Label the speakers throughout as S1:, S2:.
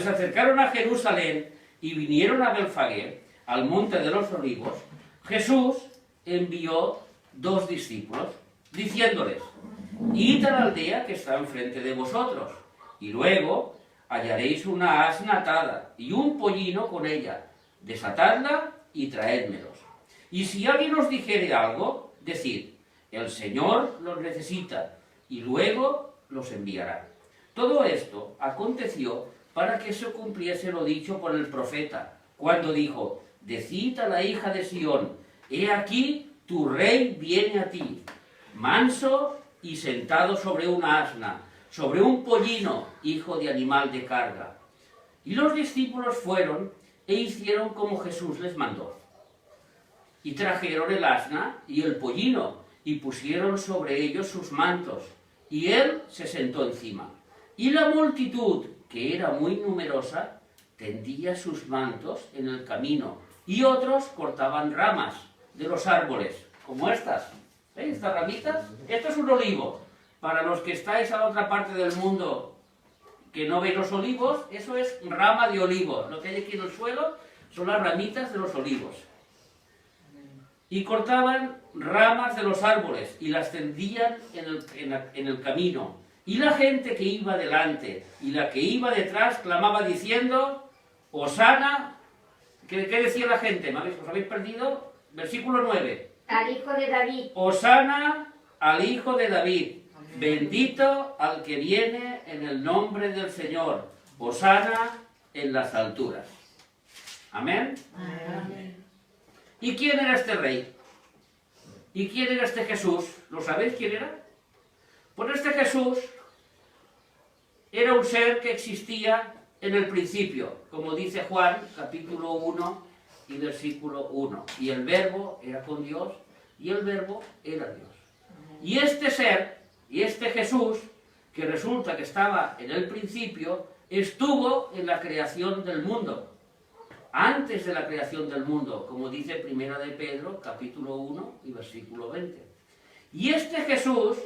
S1: se acercaron a Jerusalén y vinieron a Belfagé, al monte de los Olivos, Jesús envió 2 discípulos, diciéndoles: id a la aldea que está enfrente de vosotros, y luego hallaréis una asna atada y un pollino con ella, desatadla y traédmelos. Y si alguien os dijere algo, decid: el Señor los necesita, y luego los enviará. Todo esto aconteció para que se cumpliese lo dicho por el profeta, cuando dijo: decid a la hija de Sión, he aquí tu rey viene a ti, manso y sentado sobre una asna, sobre un pollino, hijo de animal de carga. Y los discípulos fueron e hicieron como Jesús les mandó. Y trajeron el asna y el pollino, y pusieron sobre ellos sus mantos, y él se sentó encima. Y la multitud, que era muy numerosa, tendía sus mantos en el camino, y otros cortaban ramas de los árboles, como estas. ¿Veis estas ramitas? Esto es un olivo. Para los que estáis a la otra parte del mundo que no veis los olivos, eso es rama de olivo. Lo que hay aquí en el suelo son las ramitas de los olivos. Y cortaban ramas de los árboles y las tendían en el camino. Y la gente que iba delante y la que iba detrás clamaba diciendo: Hosana. ¿Qué decía la gente? ¿Os habéis perdido? Versículo 9.
S2: Al hijo de David.
S1: Hosana al hijo de David. Bendito al que viene en el nombre del Señor. Hosana en las alturas. Amén.
S2: Amén.
S1: ¿Y quién era este rey? ¿Y quién era este Jesús? ¿Lo sabéis quién era? Pues este Jesús era un ser que existía en el principio, como dice Juan, capítulo 1 y versículo 1. Y el verbo era con Dios, y el verbo era Dios. Y este ser, y este Jesús, que resulta que estaba en el principio, estuvo en la creación del mundo. Antes de la creación del mundo, como dice Primera de Pedro, capítulo 1 y versículo 20. Y este Jesús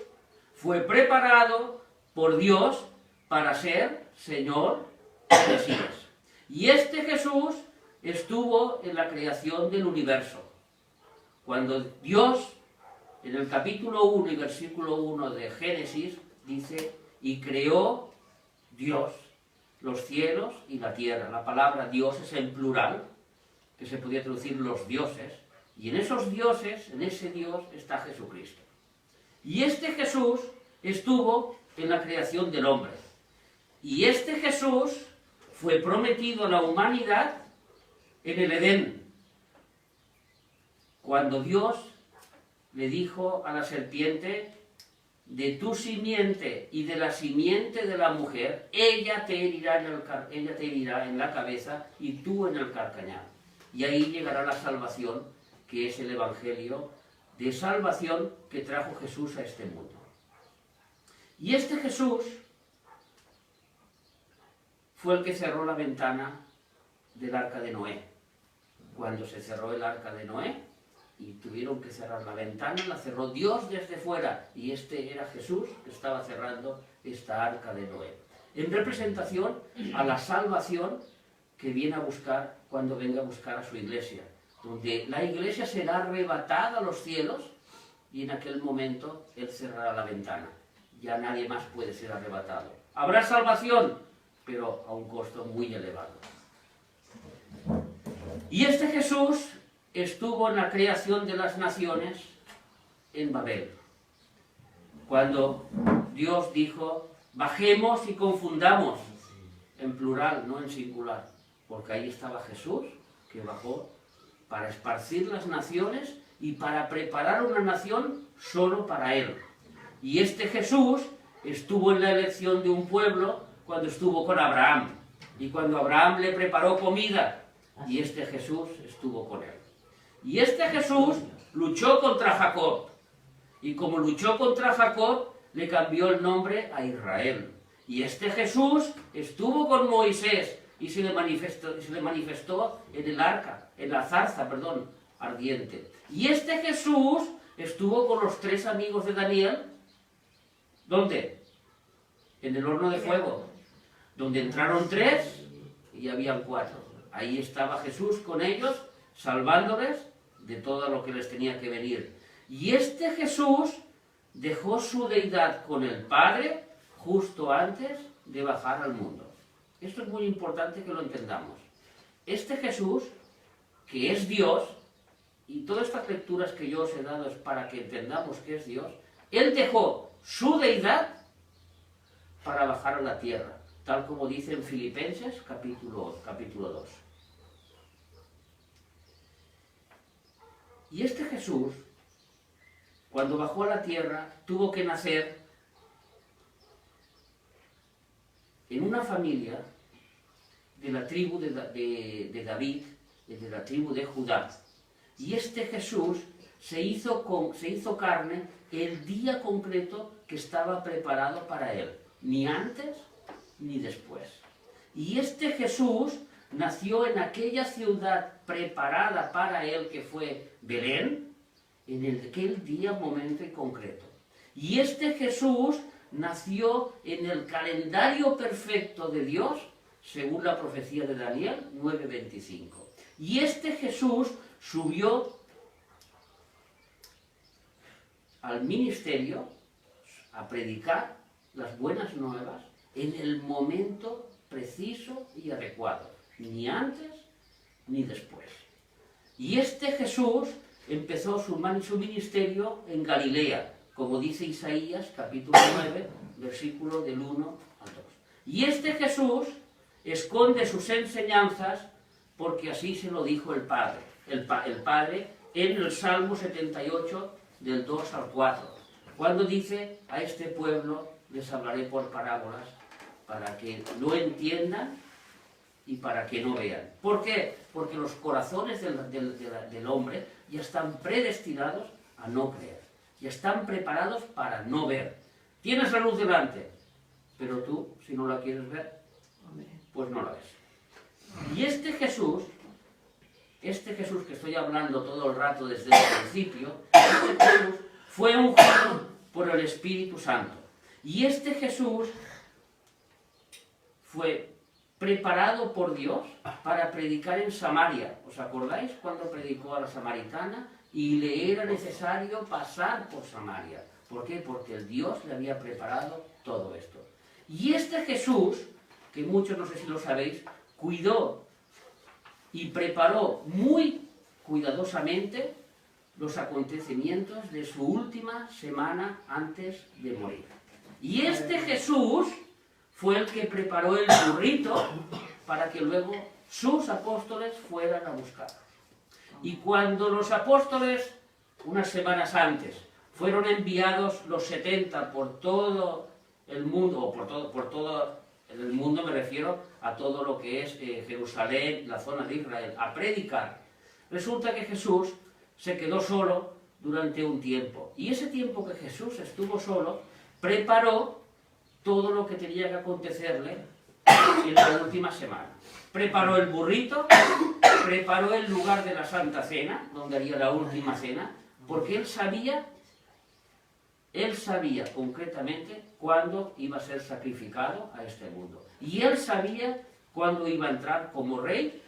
S1: fue preparado por Dios para ser Señor y Mesías. Y este Jesús estuvo en la creación del universo. Cuando Dios, en el capítulo 1 y versículo 1 de Génesis, dice: y creó Dios los cielos y la tierra. La palabra Dios es en plural, que se podía traducir los dioses, y en esos dioses, en ese Dios, está Jesucristo. Y este Jesús estuvo en la creación del hombre. Y este Jesús fue prometido a la humanidad en el Edén, cuando Dios le dijo a la serpiente: de tu simiente y de la simiente de la mujer, ella te herirá en la cabeza y tú en el calcañar. Y ahí llegará la salvación, que es el evangelio de salvación que trajo Jesús a este mundo. Y este Jesús fue el que cerró la ventana del arca de Noé. Cuando se cerró el arca de Noé y tuvieron que cerrar la ventana, la cerró Dios desde fuera, y este era Jesús que estaba cerrando esta arca de Noé, en representación a la salvación que viene a buscar cuando venga a buscar a su iglesia, donde la iglesia será arrebatada a los cielos, y en aquel momento Él cerrará la ventana. Ya nadie más puede ser arrebatado. Habrá salvación, pero a un costo muy elevado. Y este Jesús estuvo en la creación de las naciones en Babel, cuando Dios dijo: bajemos y confundamos, en plural, no en singular, porque ahí estaba Jesús, que bajó para esparcir las naciones y para preparar una nación solo para Él. Y este Jesús estuvo en la elección de un pueblo cuando estuvo con Abraham, y cuando Abraham le preparó comida, y este Jesús estuvo con él. Y este Jesús luchó contra Jacob, y como luchó contra Jacob, le cambió el nombre a Israel. Y este Jesús estuvo con Moisés y se le manifestó en el arca, en la zarza, ardiente. Y este Jesús estuvo con los 3 amigos de Daniel. ¿Dónde? En el horno de fuego, donde entraron 3 y habían 4. Ahí estaba Jesús con ellos, salvándoles de todo lo que les tenía que venir. Y este Jesús dejó su deidad con el Padre justo antes de bajar al mundo. Esto es muy importante que lo entendamos. Este Jesús, que es Dios, y todas estas lecturas que yo os he dado es para que entendamos que es Dios, Él dejó su deidad para bajar a la tierra, tal como dice en Filipenses capítulo 2. Y este Jesús, cuando bajó a la tierra, tuvo que nacer en una familia de la tribu de David, de la tribu de Judá. Y este Jesús se hizo carne el día concreto que estaba preparado para él, ni antes ni después. Y este Jesús nació en aquella ciudad preparada para él, que fue Belén, en aquel día, momento y concreto. Y este Jesús nació en el calendario perfecto de Dios, según la profecía de Daniel 9:25. Y este Jesús subió al ministerio a predicar las buenas nuevas en el momento preciso y adecuado, ni antes ni después. Y este Jesús empezó su ministerio en Galilea, como dice Isaías, capítulo 9, versículo del 1 al 2. Y este Jesús esconde sus enseñanzas porque así se lo dijo el Padre. El Padre en el Salmo 78, del 2 al 4, cuando dice: a este pueblo les hablaré por parábolas para que lo entiendan y para que no vean. ¿Por qué? Porque los corazones del hombre ya están predestinados a no creer, ya están preparados para no ver. Tienes la luz delante, pero tú, si no la quieres ver, pues no la ves. Y este Jesús que estoy hablando todo el rato desde el principio, este Jesús fue ungido por el Espíritu Santo. Y este Jesús fue preparado por Dios para predicar en Samaria. ¿Os acordáis cuando predicó a la samaritana? Y le era necesario pasar por Samaria. ¿Por qué? Porque el Dios le había preparado todo esto. Y este Jesús, que muchos no sé si lo sabéis, cuidó y preparó muy cuidadosamente los acontecimientos de su última semana antes de morir. Y este Jesús fue el que preparó el burrito para que luego sus apóstoles fueran a buscarlo. Y cuando los apóstoles, unas semanas antes, fueron enviados los 70 por todo el mundo, o por todo el mundo, me refiero a todo lo que es Jerusalén, la zona de Israel, a predicar, resulta que Jesús se quedó solo durante un tiempo. Y ese tiempo que Jesús estuvo solo, preparó todo lo que tenía que acontecerle en la última semana. Preparó el burrito, preparó el lugar de la Santa Cena, donde haría la última cena, porque él sabía concretamente cuándo iba a ser sacrificado a este mundo. Y él sabía cuándo iba a entrar como rey.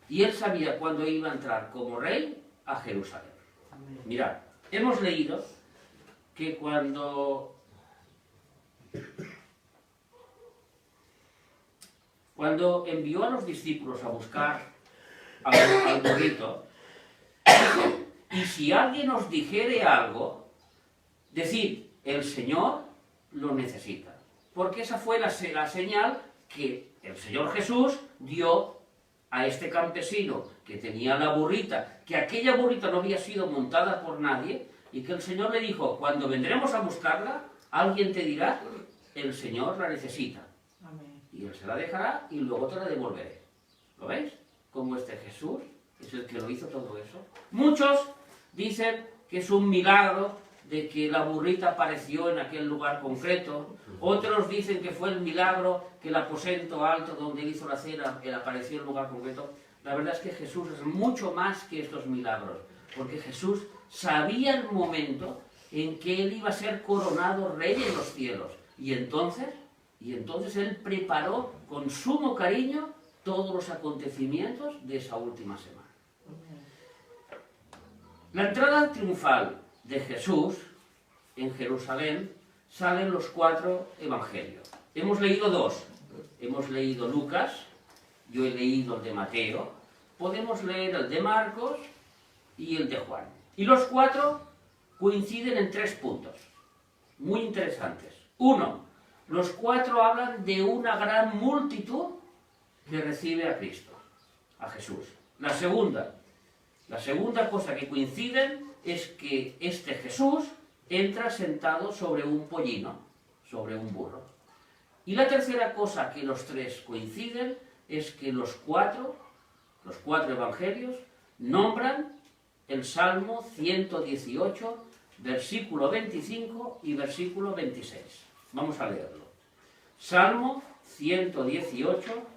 S1: Y él sabía cuándo iba a entrar como rey a Jerusalén. Mirad, hemos leído que cuando envió a los discípulos a buscar al burrito, y si alguien os dijere algo, decid: el Señor lo necesita. Porque esa fue la señal que el Señor Jesús dio a este campesino que tenía la burrita, que aquella burrita no había sido montada por nadie, y que el Señor le dijo: cuando vendremos a buscarla, alguien te dirá: el Señor la necesita. Amén. Y Él se la dejará y luego te la devolveré. ¿Lo veis? Como este Jesús es el que lo hizo todo eso. Muchos dicen que es un milagro de que la burrita apareció en aquel lugar concreto. Otros dicen que fue el milagro que el aposento alto donde él hizo la cena, él apareció en el lugar concreto. La verdad es que Jesús es mucho más que estos milagros, porque Jesús sabía el momento en que él iba a ser coronado rey en los cielos. Y entonces Y entonces él preparó con sumo cariño todos los acontecimientos de esa última semana. La entrada triunfal de Jesús en Jerusalén salen los 4 evangelios. Hemos leído 2. Hemos leído Lucas, yo he leído el de Mateo, podemos leer el de Marcos y el de Juan. Y los 4 coinciden en 3 puntos, muy interesantes. 1, los 4 hablan de una gran multitud que recibe a Cristo, a Jesús. La segunda cosa que coinciden es que este Jesús entra sentado sobre un pollino, sobre un burro. Y la tercera cosa que los 3 coinciden es que los cuatro evangelios nombran el Salmo 118, versículo 25 y versículo 26. Vamos a leerlo. Salmo 118,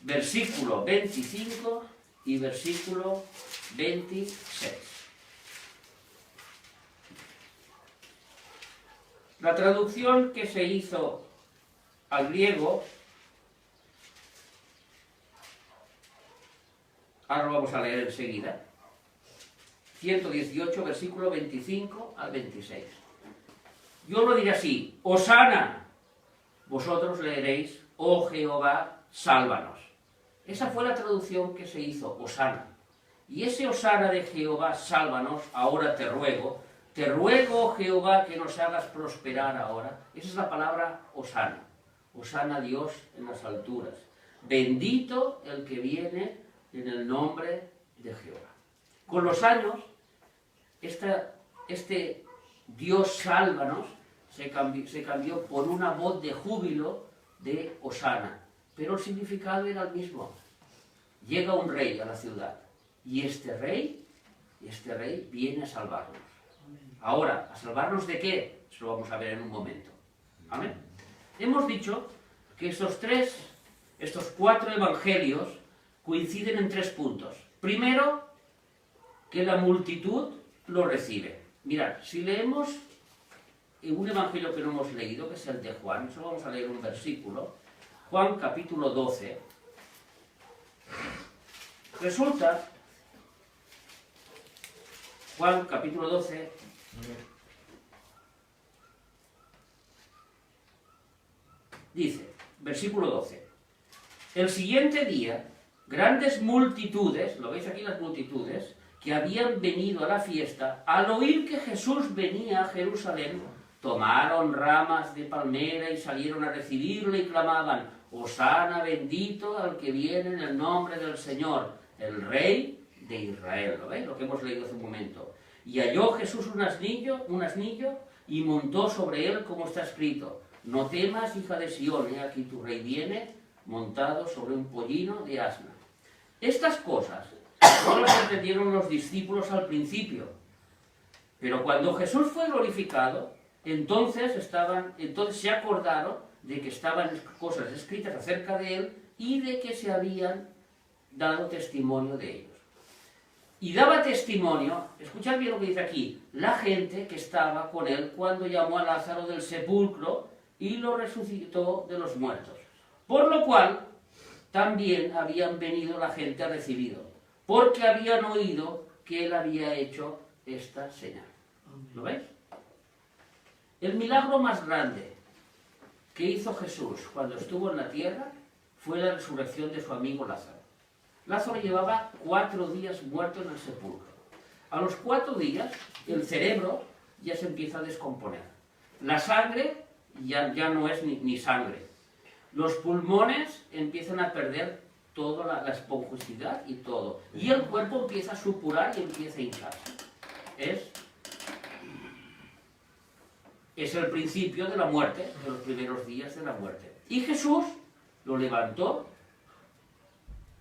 S1: versículo 25 y versículo 26. La traducción que se hizo al griego, ahora lo vamos a leer enseguida, 118, versículo 25 al 26. Yo lo diré así: Hosana, vosotros leeréis, oh Jehová, sálvanos. Esa fue la traducción que se hizo, Hosana. Y ese Hosana de Jehová, sálvanos, ahora te ruego, oh Jehová, que nos hagas prosperar ahora. Esa es la palabra Hosana. Hosana Dios en las alturas. Bendito el que viene en el nombre de Jehová. Con los años, este Dios sálvanos se cambió por una voz de júbilo de Hosana. Pero el significado era el mismo. Llega un rey a la ciudad y este rey viene a salvarnos. Ahora, ¿a salvarnos de qué? Eso lo vamos a ver en un momento. ¿Amén? Hemos dicho que estos 4 evangelios coinciden en 3 puntos. Primero, que la multitud lo recibe. Mirad, si leemos un evangelio que no hemos leído, que es el de Juan, solo vamos a leer un versículo, Juan capítulo 12, resulta, Juan capítulo 12, dice, versículo 12, el siguiente día, grandes multitudes, ¿lo veis aquí las multitudes?, que habían venido a la fiesta, al oír que Jesús venía a Jerusalén, tomaron ramas de palmera y salieron a recibirle y clamaban: Hosana, bendito al que viene en el nombre del Señor, el Rey de Israel. ¿Lo veis? Lo que hemos leído hace un momento. Y halló Jesús un asnillo y montó sobre él, como está escrito: no temas, hija de Sión, aquí tu rey viene montado sobre un pollino de asna. Estas cosas no las entendieron los discípulos al principio, pero cuando Jesús fue glorificado, entonces se acordaron de que estaban cosas escritas acerca de él y de que se habían dado testimonio de ellos. Y daba testimonio, escuchad bien lo que dice aquí, la gente que estaba con él cuando llamó a Lázaro del sepulcro y lo resucitó de los muertos. Por lo cual también habían venido la gente a recibirlo, porque habían oído que él había hecho esta señal. ¿Lo veis? El milagro más grande que hizo Jesús cuando estuvo en la tierra fue la resurrección de su amigo Lázaro. Lázaro llevaba 4 días muerto en el sepulcro. A los 4 días el cerebro ya se empieza a descomponer. La sangre ya no es ni sangre. Los pulmones empiezan a perder toda la esponjosidad y todo. Y el cuerpo empieza a supurar y empieza a hincharse. Es el principio de la muerte, de los primeros días de la muerte. Y Jesús lo levantó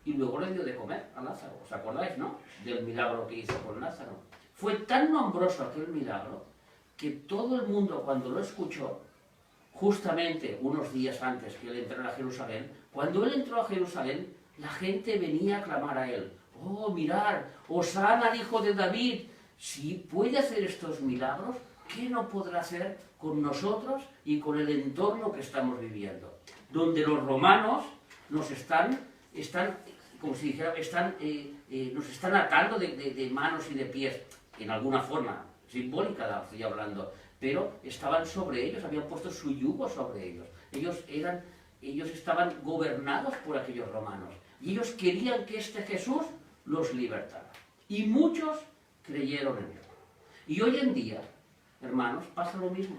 S1: y luego le dio de comer a Lázaro. ¿Os acordáis, no? Del milagro que hizo con Lázaro. Fue tan nombroso aquel milagro que todo el mundo, cuando lo escuchó, justamente unos días antes que él entrara a Jerusalén, cuando él entró a Jerusalén, la gente venía a clamar a él: oh, mirad, Hosana al hijo de David, si puede hacer estos milagros, qué no podrá hacer con nosotros y con el entorno que estamos viviendo? Donde los romanos nos están como si dijera, nos están atando de manos y de pies, en alguna forma simbólica estoy hablando, pero estaban sobre ellos, habían puesto su yugo sobre ellos. Ellos estaban gobernados por aquellos romanos y ellos querían que este Jesús los libertara. Y muchos creyeron en él. Y hoy en día, hermanos, pasa lo mismo.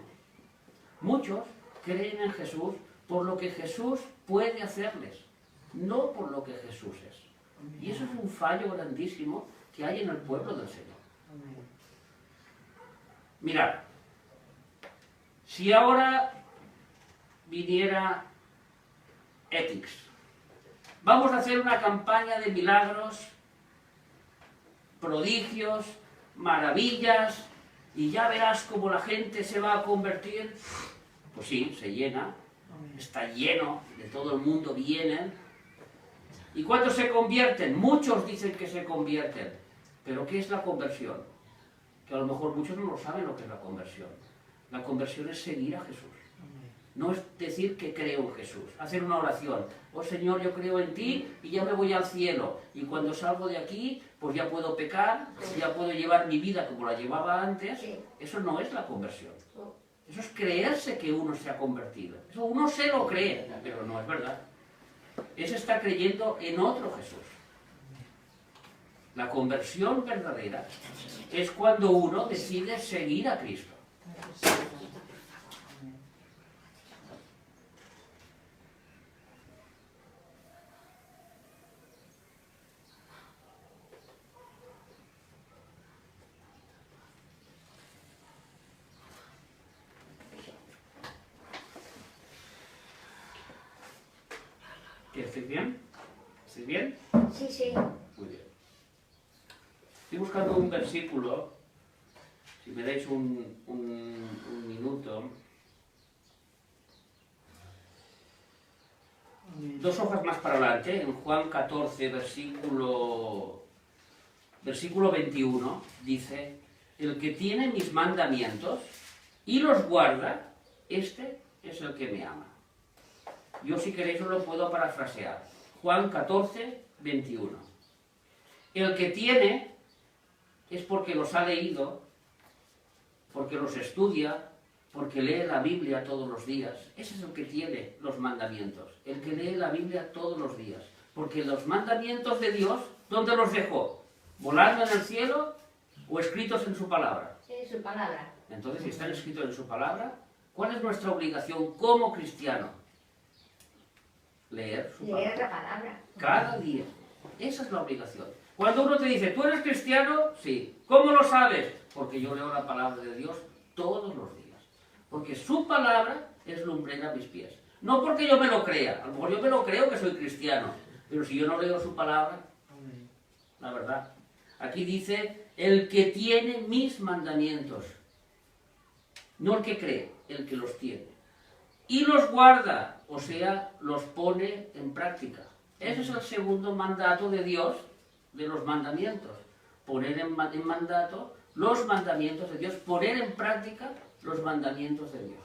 S1: Muchos creen en Jesús por lo que Jesús puede hacerles, no por lo que Jesús es. Y eso es un fallo grandísimo que hay en el pueblo del Señor. Mirad, si ahora viniera Ethics, vamos a hacer una campaña de milagros, prodigios, maravillas, y ya verás cómo la gente se va a convertir. Pues sí, se llena, está lleno, de todo el mundo vienen. ¿Y cuántos se convierten? Muchos dicen que se convierten. ¿Pero qué es la conversión? Que a lo mejor muchos no lo saben lo que es la conversión. La conversión es seguir a Jesús. No es decir que creo en Jesús, hacer una oración. Oh Señor, yo creo en ti y ya me voy al cielo. Y cuando salgo de aquí, pues ya puedo pecar, ya puedo llevar mi vida como la llevaba antes. Eso no es la conversión. Eso es creerse que uno se ha convertido. Eso uno se lo cree, pero no es verdad. Ese está creyendo en otro Jesús. La conversión verdadera es cuando uno decide seguir a Cristo. ¿Estáis bien? ¿Estáis bien?
S2: Sí, sí.
S1: Muy bien. Estoy buscando un versículo, si me dais un minuto. 2 hojas más para adelante, en Juan 14, versículo 21, dice: el que tiene mis mandamientos y los guarda, este es el que me ama. Yo, si queréis, os lo puedo parafrasear. Juan 14, 21. El que tiene es porque los ha leído, porque los estudia, porque lee la Biblia todos los días. Ese es el que tiene los mandamientos. El que lee la Biblia todos los días. Porque los mandamientos de Dios, ¿dónde los dejó? ¿Volando en el cielo o escritos en su palabra?
S2: En su palabra.
S1: Entonces, si están escritos en su palabra, ¿cuál es nuestra obligación como cristiano? Leer su palabra.
S2: Leer la palabra.
S1: Cada día. Esa es la obligación. Cuando uno te dice, ¿tú eres cristiano? Sí. ¿Cómo lo sabes? Porque yo leo la palabra de Dios todos los días. Porque su palabra es lumbrera a mis pies. No porque yo me lo crea. A lo mejor yo me lo creo que soy cristiano. Pero si yo no leo su palabra, la verdad. Aquí dice, el que tiene mis mandamientos. No el que cree, el que los tiene. Y los guarda, o sea, los pone en práctica. Ese es el segundo mandato de Dios, de los mandamientos. Poner en mandato los mandamientos de Dios, poner en práctica los mandamientos de Dios.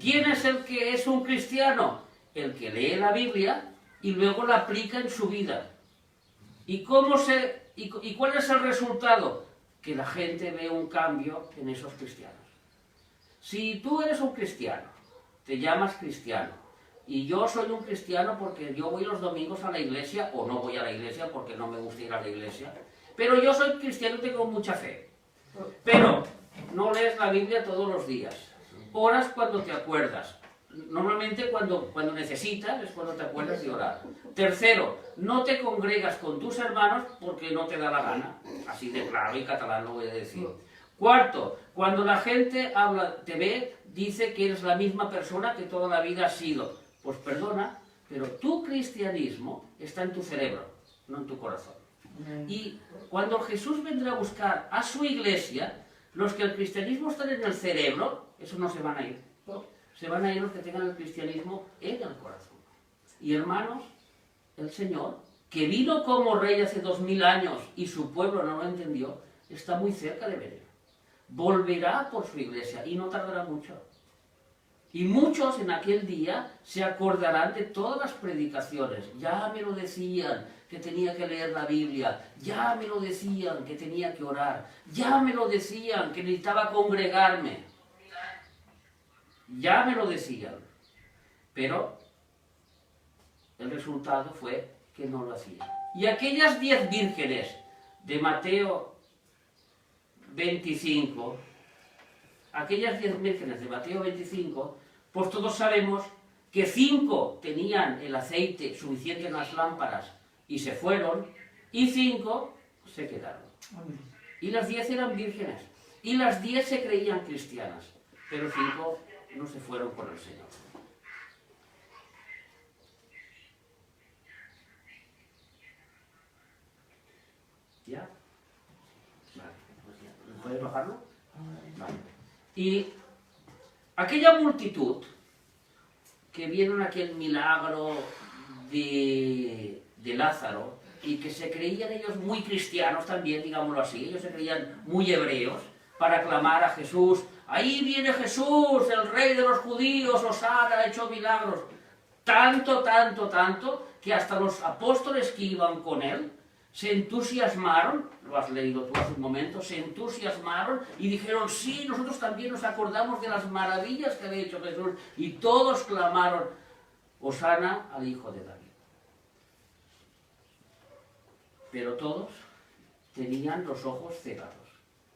S1: ¿Quién es el que es un cristiano? El que lee la Biblia y luego la aplica en su vida. ¿Y cuál es el resultado? Que la gente ve un cambio en esos cristianos. Si tú eres un cristiano, te llamas cristiano, y yo soy un cristiano porque yo voy los domingos a la iglesia, o no voy a la iglesia porque no me gusta ir a la iglesia, pero yo soy cristiano y tengo mucha fe. Pero no lees la Biblia todos los días, oras cuando te acuerdas. Normalmente cuando necesitas es cuando te acuerdas de orar. Tercero, no te congregas con tus hermanos porque no te da la gana. Así de claro y catalán lo voy a decir. Cuarto, cuando la gente habla, te ve, dice que eres la misma persona que toda la vida has sido. Pues perdona, pero tu cristianismo está en tu cerebro, no en tu corazón. Y cuando Jesús vendrá a buscar a su iglesia, los que el cristianismo están en el cerebro, esos no se van a ir. Se van a ir los que tengan el cristianismo en el corazón. Y hermanos, el Señor, que vino como rey hace 2000 años y su pueblo no lo entendió, está muy cerca de venir. volverá por su iglesia y no tardará mucho. Y muchos en aquel día se acordarán de todas las predicaciones. Ya me lo decían que tenía que leer la Biblia, ya me lo decían que tenía que orar, ya me lo decían que necesitaba congregarme. Ya me lo decían. Pero el resultado fue que no lo hacían. Y aquellas 10 vírgenes de Mateo 25, aquellas 10 vírgenes de Mateo 25, pues todos sabemos que 5 tenían el aceite suficiente en las lámparas y se fueron, y 5 se quedaron. Y las 10 eran vírgenes, y las 10 se creían cristianas, pero 5 no se fueron con el Señor. ¿Ya? Vale, pues ya. ¿Puedes bajarlo? Vale. Y aquella multitud que vieron aquel milagro de Lázaro y que se creían ellos muy cristianos también, digámoslo así, ellos se creían muy hebreos para clamar a Jesús: ahí viene Jesús, el rey de los judíos, Hosana, ha hecho milagros. Tanto, que hasta los apóstoles que iban con él se entusiasmaron, lo has leído tú hace un momento, se entusiasmaron y dijeron: sí, nosotros también nos acordamos de las maravillas que había hecho Jesús, y todos clamaron: Hosana al Hijo de David. Pero todos tenían los ojos cegados.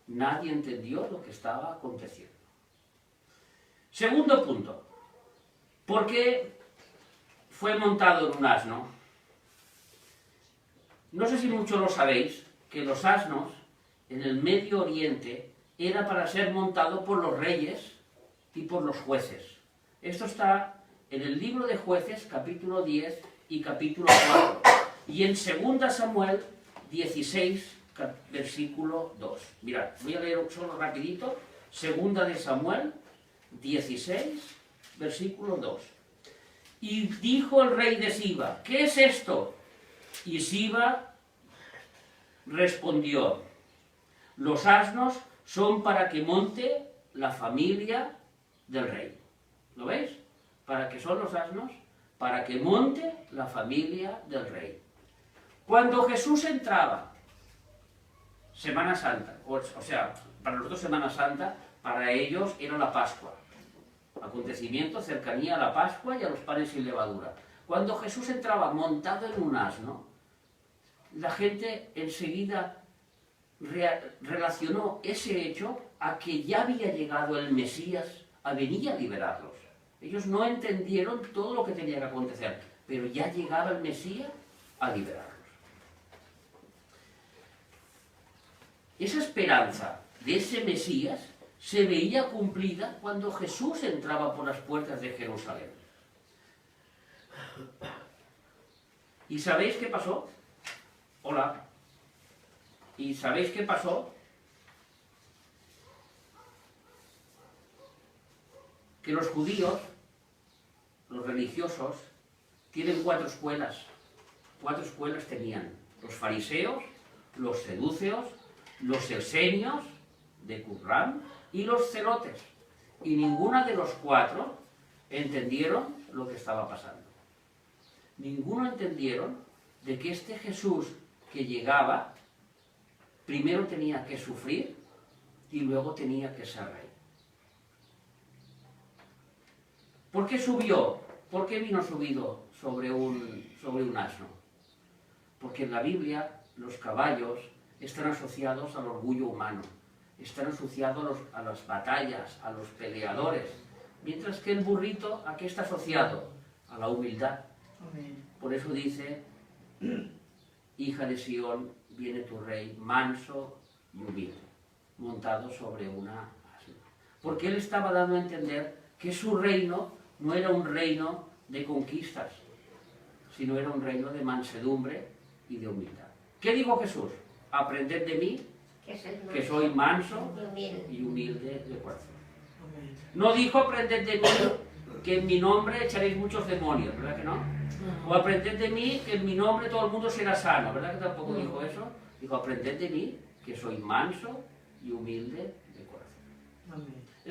S1: Nadie entendió lo que estaba aconteciendo. Segundo punto. ¿Por qué fue montado en un asno? No sé si muchos lo sabéis, que los asnos en el Medio Oriente era para ser montado por los reyes y por los jueces. Esto está en el libro de Jueces, capítulo 10 y capítulo 4. Y en 2 Samuel 16, versículo 2. Mirad, voy a leer solo rapidito. 2 de Samuel 16, versículo 2. Y dijo el rey de Siba: ¿qué es esto? Y Siba respondió: los asnos son para que monte la familia del rey. ¿Lo veis? ¿Para qué son los asnos? Para que monte la familia del rey. Cuando Jesús entraba, Semana Santa, o sea, para nosotros Semana Santa, para ellos era la Pascua. Acontecimiento, cercanía a la Pascua y a los panes sin levadura. Cuando Jesús entraba montado en un asno, la gente enseguida relacionó ese hecho a que ya había llegado el Mesías a venir a liberarlos. Ellos no entendieron todo lo que tenía que acontecer, pero ya llegaba el Mesías a liberarlos. Esa esperanza de ese Mesías se veía cumplida cuando Jesús entraba por las puertas de Jerusalén. ¿Y sabéis qué pasó? Hola. ¿Y sabéis qué pasó? Que los judíos, los religiosos, tienen 4 escuelas. 4 escuelas tenían: los fariseos, los seduceos, los esenios de Qumran y los celotes. Y ninguna de los 4 entendieron lo que estaba pasando. Ninguno entendieron de que este Jesús que llegaba primero tenía que sufrir y luego tenía que ser rey. ¿Por qué subió? ¿Por qué vino subido sobre un asno? Porque en la Biblia los caballos están asociados al orgullo humano, están asociados a las batallas, a los peleadores, mientras que el burrito, ¿a qué está asociado? A la humildad. Amén. Por eso dice: hija de Sión, viene tu rey, manso y humilde, montado sobre una asna. Porque él estaba dando a entender que su reino no era un reino de conquistas, sino era un reino de mansedumbre y de humildad. ¿Qué dijo Jesús? Aprended de mí, que soy manso y humilde de corazón. No dijo: aprended de mí, que en mi nombre echaréis muchos demonios, ¿verdad que no? O aprended de mí, que en mi nombre todo el mundo será sano, ¿verdad que tampoco dijo eso? Dijo: aprended de mí, que soy manso y humilde de corazón.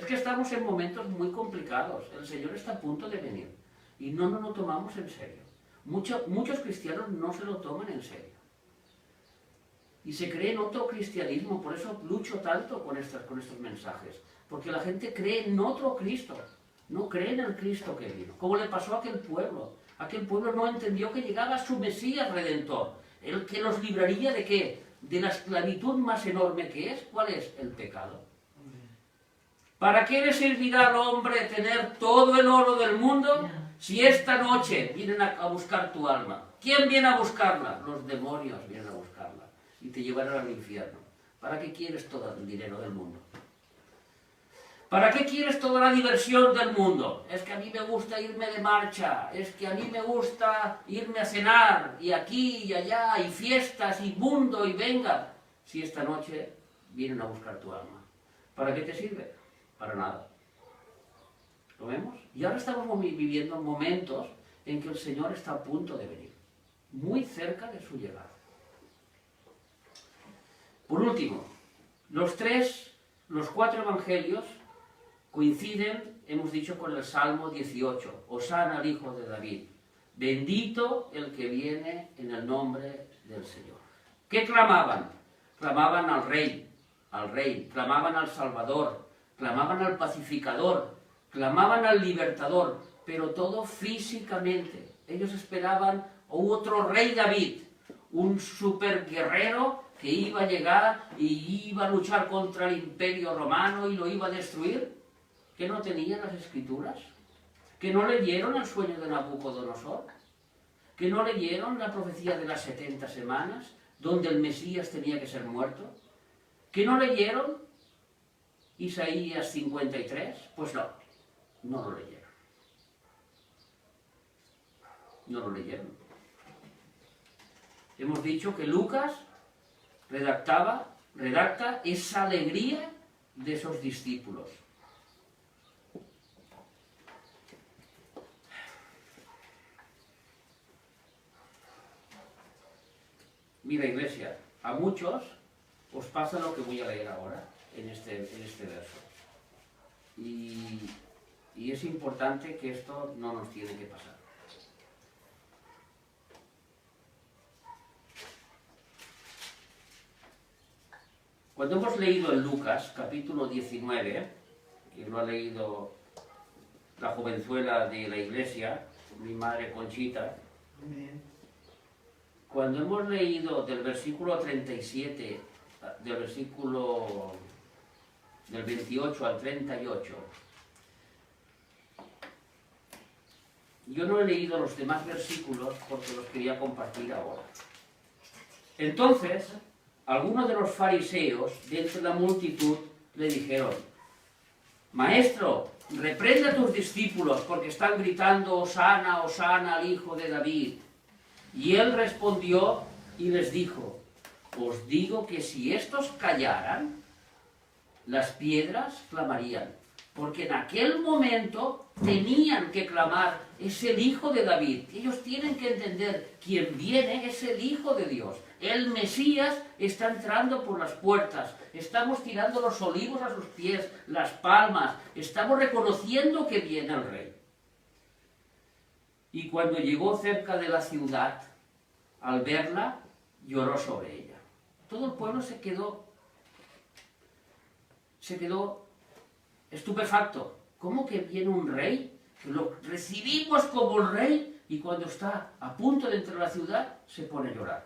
S1: que estamos en momentos muy complicados. El Señor está a punto de venir y no nos lo tomamos en serio. Muchos cristianos no se lo toman en serio. Y se cree en otro cristianismo, por eso lucho tanto con estos mensajes. Porque la gente cree en otro Cristo, no cree en el Cristo que vino. Como le pasó a aquel pueblo. Aquel pueblo no entendió que llegaba su Mesías Redentor. El que los libraría ¿de qué? De la esclavitud más enorme que es. ¿Cuál es? El pecado. ¿Para qué le servirá al hombre tener todo el oro del mundo si esta noche vienen a buscar tu alma? ¿Quién viene a buscarla? Los demonios vienen a buscarla y te llevarán al infierno. ¿Para qué quieres todo el dinero del mundo? ¿Para qué quieres toda la diversión del mundo? Es que a mí me gusta irme de marcha, es que a mí me gusta irme a cenar, y aquí y allá, y fiestas, y mundo, y venga. Si esta noche vienen a buscar tu alma, ¿para qué te sirve? Para nada. ¿Lo vemos? Y ahora estamos viviendo momentos en que el Señor está a punto de venir, muy cerca de su llegada. Por último, los 4 evangelios coinciden, hemos dicho, con el Salmo 18. Hosana al Hijo de David. Bendito el que viene en el nombre del Señor. ¿Qué clamaban? Clamaban al Rey, clamaban al Salvador, clamaban al Pacificador, clamaban al Libertador, pero todo físicamente. Ellos esperaban a otro Rey David, un superguerrero que iba a llegar y iba a luchar contra el Imperio Romano y lo iba a destruir. ¿Que no tenían las Escrituras? ¿Que no leyeron el sueño de Nabucodonosor? ¿Que no leyeron la profecía de las 70 semanas, donde el Mesías tenía que ser muerto? ¿Que no leyeron Isaías 53? Pues no lo leyeron. No lo leyeron. Hemos dicho que Lucas redacta esa alegría de esos discípulos. Mira, iglesia, a muchos os pasa lo que voy a leer ahora en este verso. Y es importante que esto no nos tiene que pasar. Cuando hemos leído en Lucas, capítulo 19, que lo ha leído la jovenzuela de la iglesia, mi madre Conchita, cuando hemos leído del versículo 37, del 28 al 38, yo no he leído los demás versículos porque los quería compartir ahora. Entonces, algunos de los fariseos, de entre la multitud, le dijeron: Maestro, reprende a tus discípulos porque están gritando Hosana, Hosana al Hijo de David. Y él respondió y les dijo: Os digo que si estos callaran, las piedras clamarían, porque en aquel momento tenían que clamar: es el Hijo de David. Ellos tienen que entender, quien viene es el Hijo de Dios. El Mesías está entrando por las puertas. Estamos tirando los olivos a sus pies, las palmas. Estamos reconociendo que viene el Rey. Y cuando llegó cerca de la ciudad, al verla, lloró sobre ella. Todo el pueblo se quedó estupefacto. ¿Cómo que viene un rey? Que lo recibimos como el rey, y cuando está a punto de entrar a la ciudad, se pone a llorar.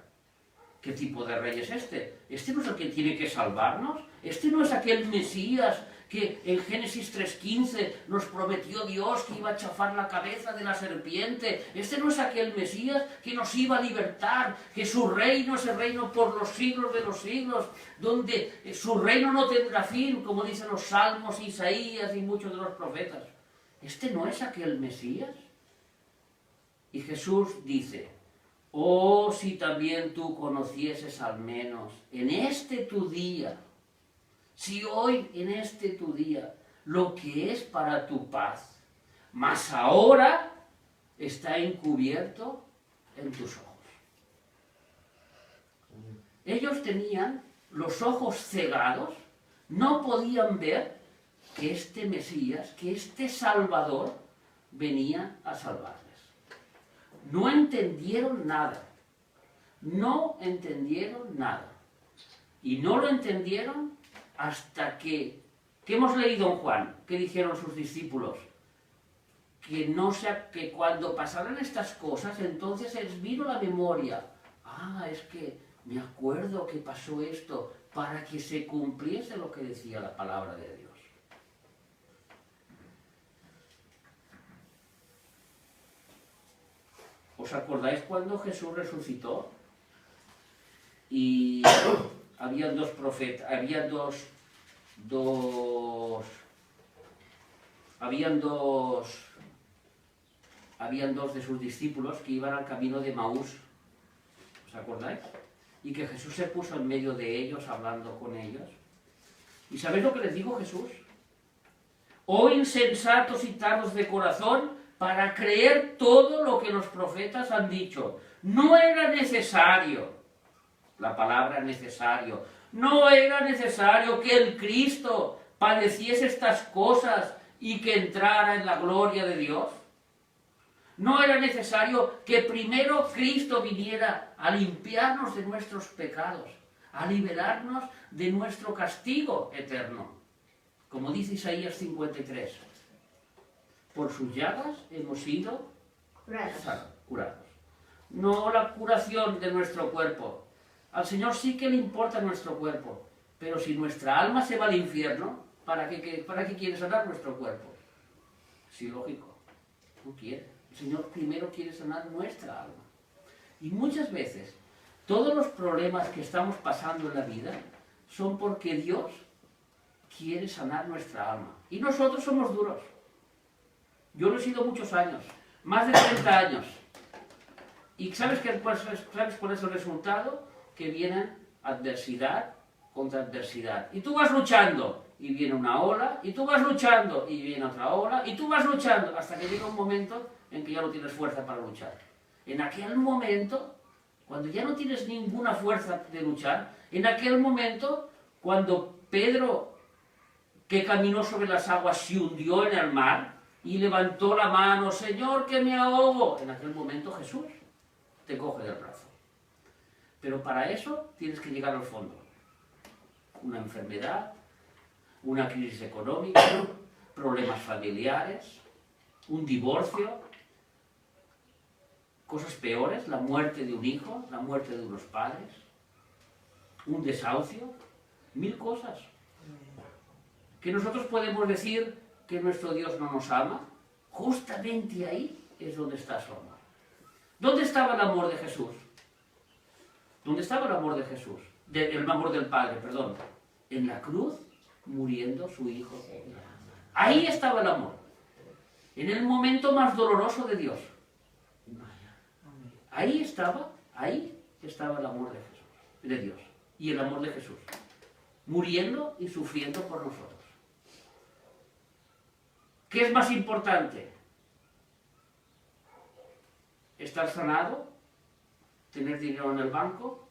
S1: ¿Qué tipo de rey es este? ¿Este no es el que tiene que salvarnos? ¿Este no es aquel Mesías que en Génesis 3:15 nos prometió Dios que iba a chafar la cabeza de la serpiente? ¿Este no es aquel Mesías que nos iba a libertar, que su reino es el reino por los siglos de los siglos, donde su reino no tendrá fin, como dicen los Salmos, Isaías y muchos de los profetas? ¿Este no es aquel Mesías? Y Jesús dice: oh, si también tú conocieses al menos en este tu día, si hoy en este tu día, lo que es para tu paz, mas ahora está encubierto en tus ojos. Ellos tenían los ojos cegados, no podían ver que este Mesías, que este Salvador venía a salvarles. No entendieron nada. No entendieron nada. Y no lo entendieron hasta que hemos leído en Juan, que dijeron sus discípulos, que cuando pasaran estas cosas, entonces les vino la memoria. Ah, es que me acuerdo que pasó esto, para que se cumpliese lo que decía la palabra de Dios. ¿Os acordáis cuando Jesús resucitó? Y habían dos profetas, habían dos de sus discípulos que iban al camino de Maús. ¿Os acordáis? Y que Jesús se puso en medio de ellos, hablando con ellos. ¿Y sabéis lo que les dijo Jesús? Oh insensatos y tardos de corazón, para creer todo lo que los profetas han dicho. No era necesario, la palabra necesario, no era necesario que el Cristo padeciese estas cosas y que entrara en la gloria de Dios. No era necesario que primero Cristo viniera a limpiarnos de nuestros pecados, a liberarnos de nuestro castigo eterno. Como dice Isaías 53, por sus llagas hemos sido curados. No la curación de nuestro cuerpo. Al Señor sí que le importa nuestro cuerpo, pero si nuestra alma se va al infierno, ¿para qué quiere sanar nuestro cuerpo? Sí, lógico, no quiere. El Señor primero quiere sanar nuestra alma. Y muchas veces, todos los problemas que estamos pasando en la vida son porque Dios quiere sanar nuestra alma. Y nosotros somos duros. Yo lo he sido muchos años, más de 30 años. ¿Y sabes cuál es el resultado? Que viene adversidad contra adversidad. Y tú vas luchando, y viene una ola, y tú vas luchando, y viene otra ola, y tú vas luchando, hasta que llega un momento en que ya no tienes fuerza para luchar. En aquel momento, cuando ya no tienes ninguna fuerza de luchar, en aquel momento, cuando Pedro, que caminó sobre las aguas, se hundió en el mar, y levantó la mano, Señor, que me ahogo, en aquel momento Jesús te coge del brazo. Pero para eso tienes que llegar al fondo. Una enfermedad, una crisis económica, problemas familiares, un divorcio, cosas peores, la muerte de un hijo, la muerte de unos padres, un desahucio, 1000 cosas. Que nosotros podemos decir que nuestro Dios no nos ama, justamente ahí es donde está su amor. ¿Dónde estaba el amor de Jesús? ¿Dónde estaba el amor de Jesús? El amor del Padre, perdón. En la cruz, muriendo su Hijo. Ahí estaba el amor. En el momento más doloroso de Dios. Ahí estaba el amor de Jesús, de Dios. Y el amor de Jesús. Muriendo y sufriendo por nosotros. ¿Qué es más importante? ¿Estar sanado? ¿Tener dinero en el banco?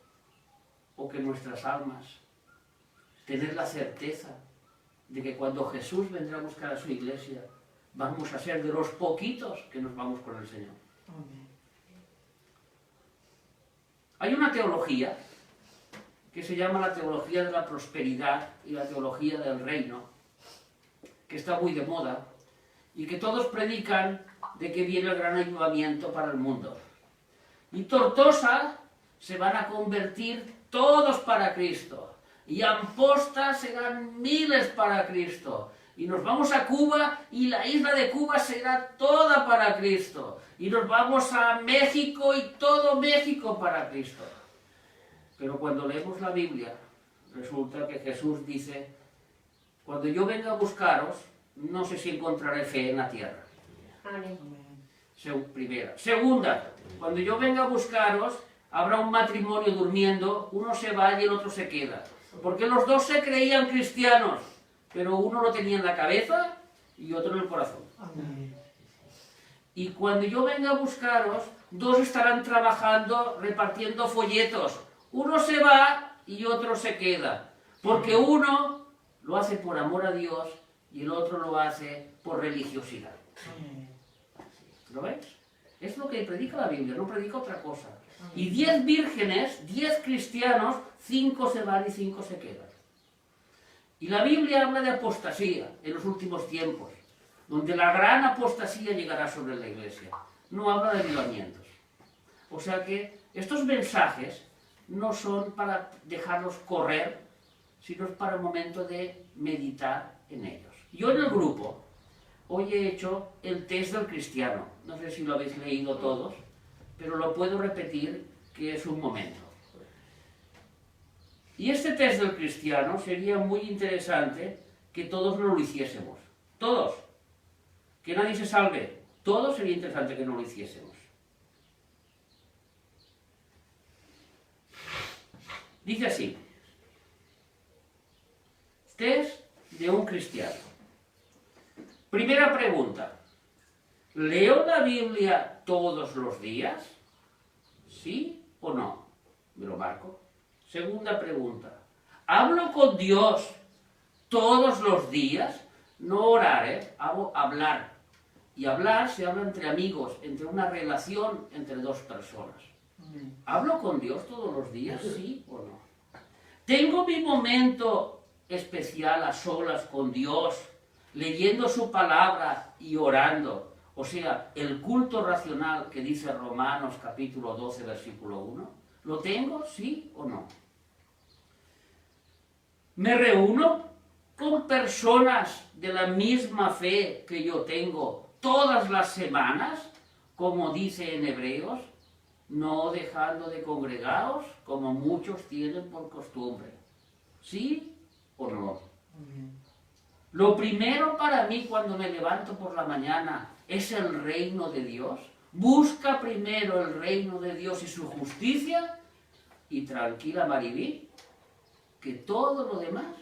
S1: ¿O que nuestras almas, tener la certeza de que cuando Jesús vendrá a buscar a su iglesia, vamos a ser de los poquitos que nos vamos con el Señor? Amén. Hay una teología que se llama la teología de la prosperidad y la teología del reino, que está muy de moda, y que todos predican de que viene el gran avivamiento para el mundo. Y Tortosa se van a convertir todos para Cristo. Y Amposta serán miles para Cristo. Y nos vamos a Cuba y la isla de Cuba será toda para Cristo. Y nos vamos a México y todo México para Cristo. Pero cuando leemos la Biblia, resulta que Jesús dice, cuando yo venga a buscaros, no sé si encontraré fe en la tierra.
S2: Amén.
S1: Primera. Segunda, cuando yo venga a buscaros, habrá un matrimonio durmiendo, uno se va y el otro se queda. Porque los dos se creían cristianos, pero uno lo tenía en la cabeza y otro en el corazón. Amén. Y cuando yo venga a buscaros, dos estarán trabajando, repartiendo folletos. Uno se va y otro se queda. Porque uno lo hace por amor a Dios y el otro lo hace por religiosidad. ¿Lo ves? Es lo que predica la Biblia, no predica otra cosa. Y 10 vírgenes, 10 cristianos, 5 se van y 5 se quedan. Y la Biblia habla de apostasía en los últimos tiempos, donde la gran apostasía llegará sobre la iglesia. No habla de avivamientos. O sea que estos mensajes no son para dejarlos correr, sino es para el momento de meditar en ellos. Yo en el grupo hoy he hecho el test del cristiano. No sé si lo habéis leído todos, pero lo puedo repetir, que es un momento. Y este test del cristiano sería muy interesante que todos no lo hiciésemos. Todos. Que nadie se salve. Todos sería interesante que no lo hiciésemos. Dice así. Test de un cristiano. Primera pregunta. ¿Leo la Biblia todos los días? ¿Sí o no? Me lo marco. Segunda pregunta. ¿Hablo con Dios todos los días? No orar, hago hablar. Y hablar se habla entre amigos, entre una relación entre dos personas. ¿Hablo con Dios todos los días? ¿Sí o no? ¿Tengo mi momento especial a solas con Dios, leyendo su palabra y orando? O sea, el culto racional que dice Romanos capítulo 12, versículo 1. ¿Lo tengo? ¿Sí o no? ¿Me reúno con personas de la misma fe que yo tengo todas las semanas, como dice en Hebreos, no dejando de congregaros, como muchos tienen por costumbre? ¿Sí o no? Lo primero para mí cuando me levanto por la mañana es el reino de Dios. Busca primero el reino de Dios y su justicia, y tranquila Maribí, que todo lo demás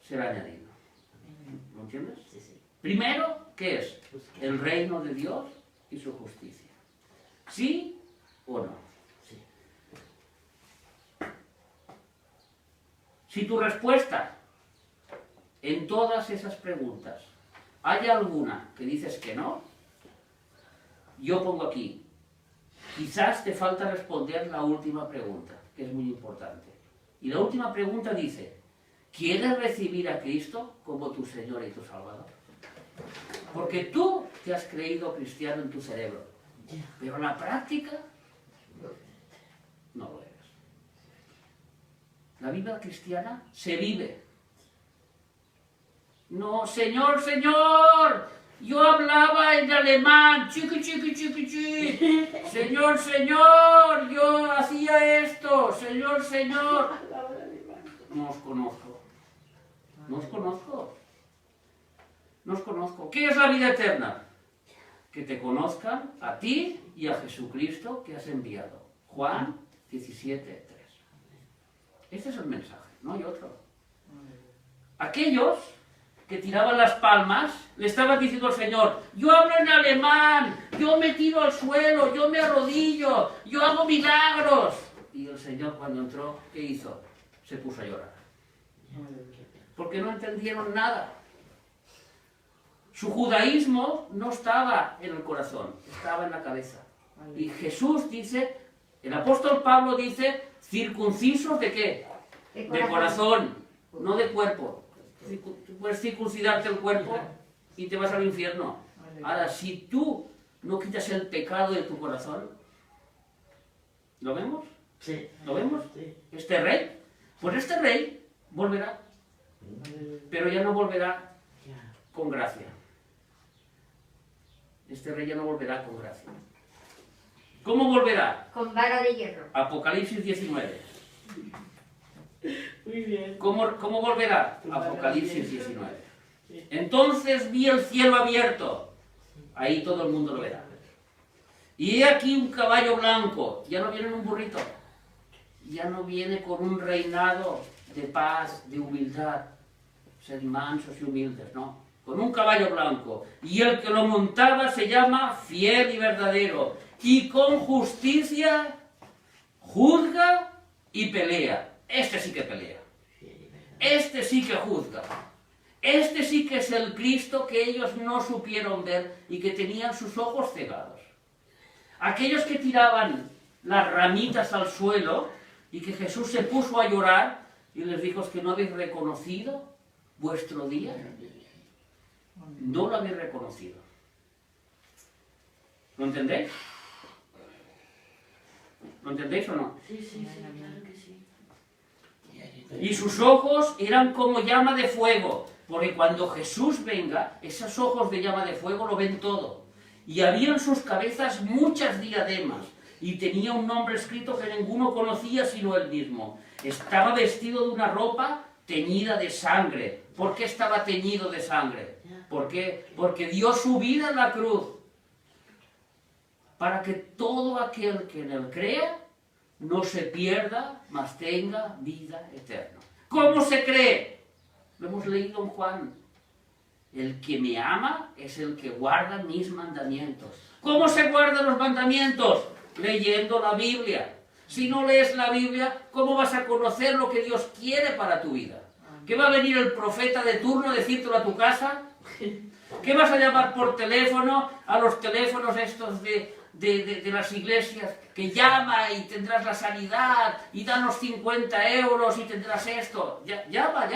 S1: será añadido. ¿Lo entiendes?
S3: Sí, sí.
S1: Primero, ¿qué es? El reino de Dios y su justicia. ¿Sí o no?
S3: Sí.
S1: Si tu respuesta en todas esas preguntas hay alguna que dices que no, yo pongo aquí, quizás te falta responder la última pregunta, que es muy importante. Y la última pregunta dice, ¿quieres recibir a Cristo como tu Señor y tu Salvador? Porque tú te has creído cristiano en tu cerebro, pero en la práctica no lo eres. La vida cristiana se vive. No, Señor, Señor, yo hablaba en alemán, chiqui, chiqui, chiqui, chiqui. Señor, Señor, yo hacía esto, Señor, Señor. No os conozco. No os conozco. No os conozco. ¿Qué es la vida eterna? Que te conozcan a ti y a Jesucristo que has enviado. Juan 17:3. Este es el mensaje, no hay otro. Aquellos que tiraban las palmas, le estaban diciendo al Señor, yo hablo en alemán, yo me tiro al suelo, yo me arrodillo, yo hago milagros. Y el Señor cuando entró, ¿qué hizo? Se puso a llorar. Porque no entendieron nada. Su judaísmo no estaba en el corazón, estaba en la cabeza. Y Jesús dice, el apóstol Pablo dice, circuncisos ¿de qué? De corazón, no de cuerpo. Tú puedes circuncidarte el cuerpo y te vas al infierno. Ahora, si tú no quitas el pecado de tu corazón, ¿lo vemos?
S3: Sí.
S1: ¿Lo vemos?
S3: Sí.
S1: Este rey, pues este rey volverá, pero ya no volverá
S3: Ya.
S1: con gracia. Este rey ya no volverá con gracia. ¿Cómo volverá?
S2: Con vara de hierro.
S1: Apocalipsis 19.
S3: Muy bien.
S1: ¿Cómo volverá? Apocalipsis 19. Entonces vi el cielo abierto. Ahí todo el mundo lo verá. Y he aquí un caballo blanco. Ya no viene en un burrito. Ya no viene con un reinado de paz, de humildad. Ser mansos y humildes, no. Con un caballo blanco. Y el que lo montaba se llama Fiel y Verdadero. Y con justicia juzga y pelea. Este sí que pelea. este sí que juzga. Este sí que es el Cristo que ellos no supieron ver y que tenían sus ojos cegados. Aquellos que tiraban las ramitas al suelo y que Jesús se puso a llorar y les dijo: ¿es que no habéis reconocido vuestro día? No lo habéis reconocido. ¿Lo entendéis? ¿Lo entendéis o no?
S3: Sí, sí, sí, claro que sí.
S1: Y sus ojos eran como llama de fuego, porque cuando Jesús venga, esos ojos de llama de fuego lo ven todo. Y había en sus cabezas muchas diademas, y tenía un nombre escrito que ninguno conocía sino él mismo. Estaba vestido de una ropa teñida de sangre. ¿Por qué estaba teñido de sangre? ¿Por qué? Porque dio su vida en la cruz, para que todo aquel que en él crea no se pierda, mas tenga vida eterna. ¿Cómo se cree? Lo hemos leído en Juan. El que me ama es el que guarda mis mandamientos. ¿Cómo se guardan los mandamientos? Leyendo la Biblia. Si no lees la Biblia, ¿cómo vas a conocer lo que Dios quiere para tu vida? ¿Qué va a venir el profeta de turno a decírtelo a tu casa? ¿Qué vas a llamar por teléfono a los teléfonos estos de las iglesias, que llama y tendrás la sanidad y danos 50 euros y tendrás esto? Llama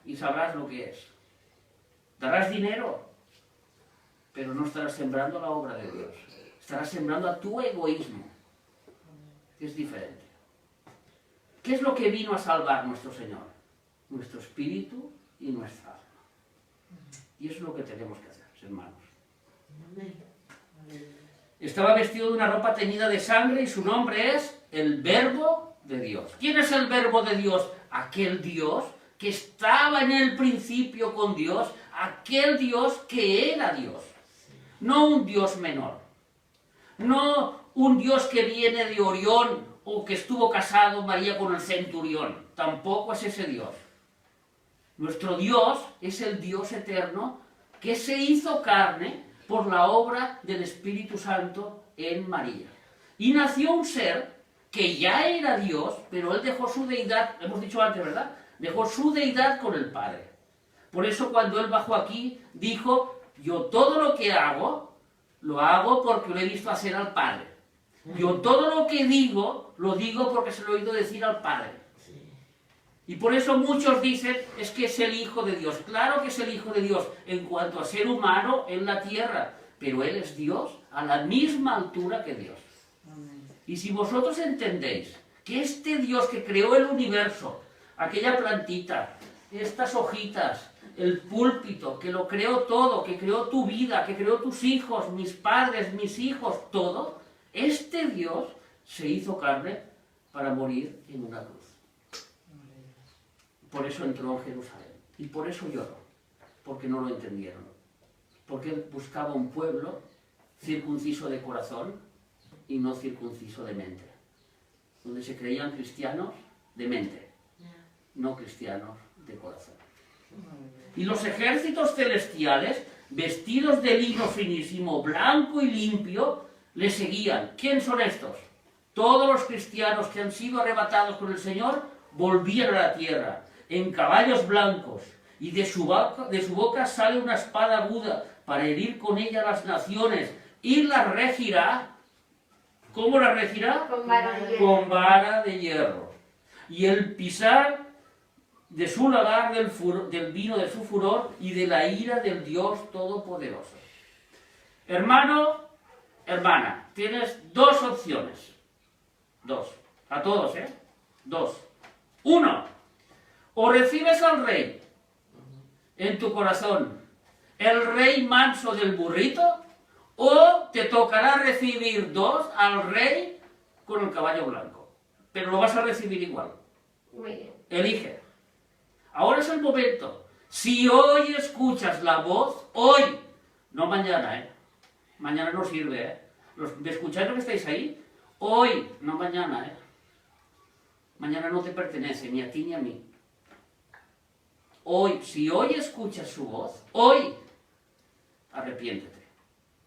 S1: y sabrás lo que es. Darás dinero, pero no estarás sembrando la obra de Dios, estarás sembrando a tu egoísmo, que es diferente. ¿Qué es lo que vino a salvar nuestro Señor? Nuestro espíritu y nuestra alma. Y eso es lo que tenemos que hacer, hermanos. Estaba vestido de una ropa teñida de sangre y su nombre es el Verbo de Dios. ¿Quién es el Verbo de Dios? Aquel Dios que estaba en el principio con Dios, aquel Dios que era Dios. No un Dios menor. No un Dios que viene de Orión o que estuvo casado María con el centurión. Tampoco es ese Dios. Nuestro Dios es el Dios eterno que se hizo carne por la obra del Espíritu Santo en María. Y nació un ser que ya era Dios, pero él dejó su deidad, hemos dicho antes, ¿verdad? Dejó su deidad con el Padre. Por eso cuando él bajó aquí, dijo: yo todo lo que hago, lo hago porque lo he visto hacer al Padre. Yo todo lo que digo, lo digo porque se lo he oído decir al Padre. Y por eso muchos dicen, es que es el Hijo de Dios. Claro que es el Hijo de Dios en cuanto a ser humano en la tierra, pero Él es Dios a la misma altura que Dios. Y si vosotros entendéis que este Dios que creó el universo, aquella plantita, estas hojitas, el púlpito, que lo creó todo, que creó tu vida, que creó tus hijos, mis padres, mis hijos, todo, este Dios se hizo carne para morir en una cruz. Por eso entró en Jerusalén. Y por eso lloró. Porque no lo entendieron. Porque él buscaba un pueblo circunciso de corazón y no circunciso de mente. Donde se creían cristianos de mente, no cristianos de corazón. Y los ejércitos celestiales, vestidos de lino finísimo, blanco y limpio, le seguían. ¿Quién son estos? Todos los cristianos que han sido arrebatados por el Señor volvían a la tierra en caballos blancos, y de su boca sale una espada aguda para herir con ella a las naciones, y las regirá. ¿Cómo la regirá?
S2: Con vara de hierro.
S1: Con vara de hierro. Y el pisar de su lagar del vino de su furor y de la ira del Dios Todopoderoso. Hermano, hermana, tienes dos opciones. Dos. A todos, ¿eh? Dos. Uno. O recibes al rey en tu corazón, el rey manso del burrito, o te tocará recibir dos al rey con el caballo blanco. Pero lo vas a recibir igual.
S2: Muy bien. Elige.
S1: Ahora es el momento. Si hoy escuchas la voz, hoy, no mañana, ¿eh? Mañana no sirve, ¿eh? ¿Me escucháis lo que estáis ahí? Hoy, no mañana, ¿eh? Mañana no te pertenece, ni a ti ni a mí. Hoy, si hoy escuchas su voz, hoy, arrepiéntete.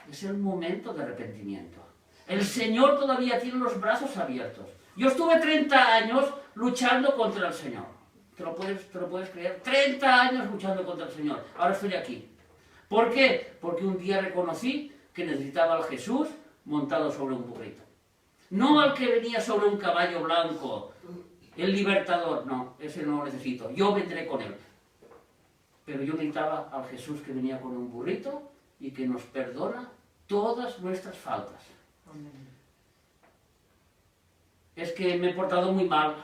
S1: Es el momento de arrepentimiento. El Señor todavía tiene los brazos abiertos. Yo estuve 30 años luchando contra el Señor. ¿Te lo puedes creer? 30 años luchando contra el Señor. Ahora estoy aquí. ¿Por qué? Porque un día reconocí que necesitaba al Jesús montado sobre un burrito. No al que venía sobre un caballo blanco, el libertador, no, ese no lo necesito. Yo vendré con él. Pero yo necesitaba al Jesús que venía con un burrito y que nos perdona todas nuestras faltas. Es que me he portado muy mal,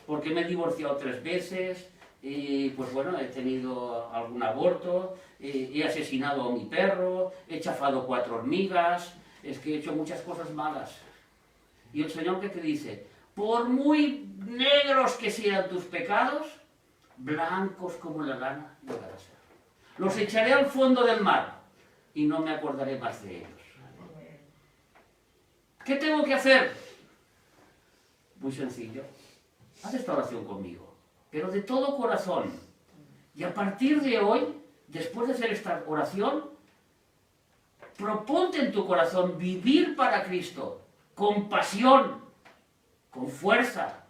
S1: porque me he divorciado 3 veces, pues bueno, he tenido algún aborto, he asesinado a mi perro, he chafado 4 hormigas, es que he hecho muchas cosas malas. Y el Señor, ¿qué te dice? Por muy negros que sean tus pecados, blancos como la lana llegarán a ser. Los echaré al fondo del mar y no me acordaré más de ellos. ¿Qué tengo que hacer? Muy sencillo. Haz esta oración conmigo, pero de todo corazón. Y a partir de hoy, después de hacer esta oración, proponte en tu corazón vivir para Cristo, con pasión, con fuerza,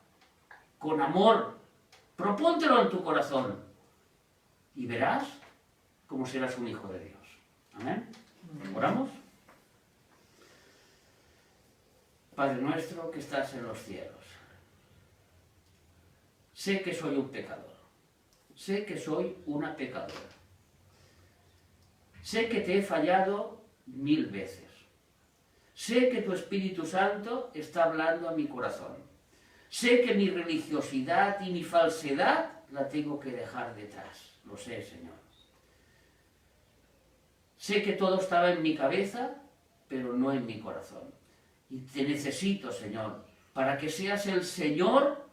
S1: con amor. Propóntelo en tu corazón y verás cómo serás un hijo de Dios. Amén. ¿Oramos? Padre nuestro que estás en los cielos, sé que soy un pecador, sé que soy una pecadora, sé que te he fallado 1000 veces, sé que tu Espíritu Santo está hablando a mi corazón, sé que mi religiosidad y mi falsedad la tengo que dejar detrás, lo sé, Señor. Sé que todo estaba en mi cabeza, pero no en mi corazón. Y te necesito, Señor, para que seas el Señor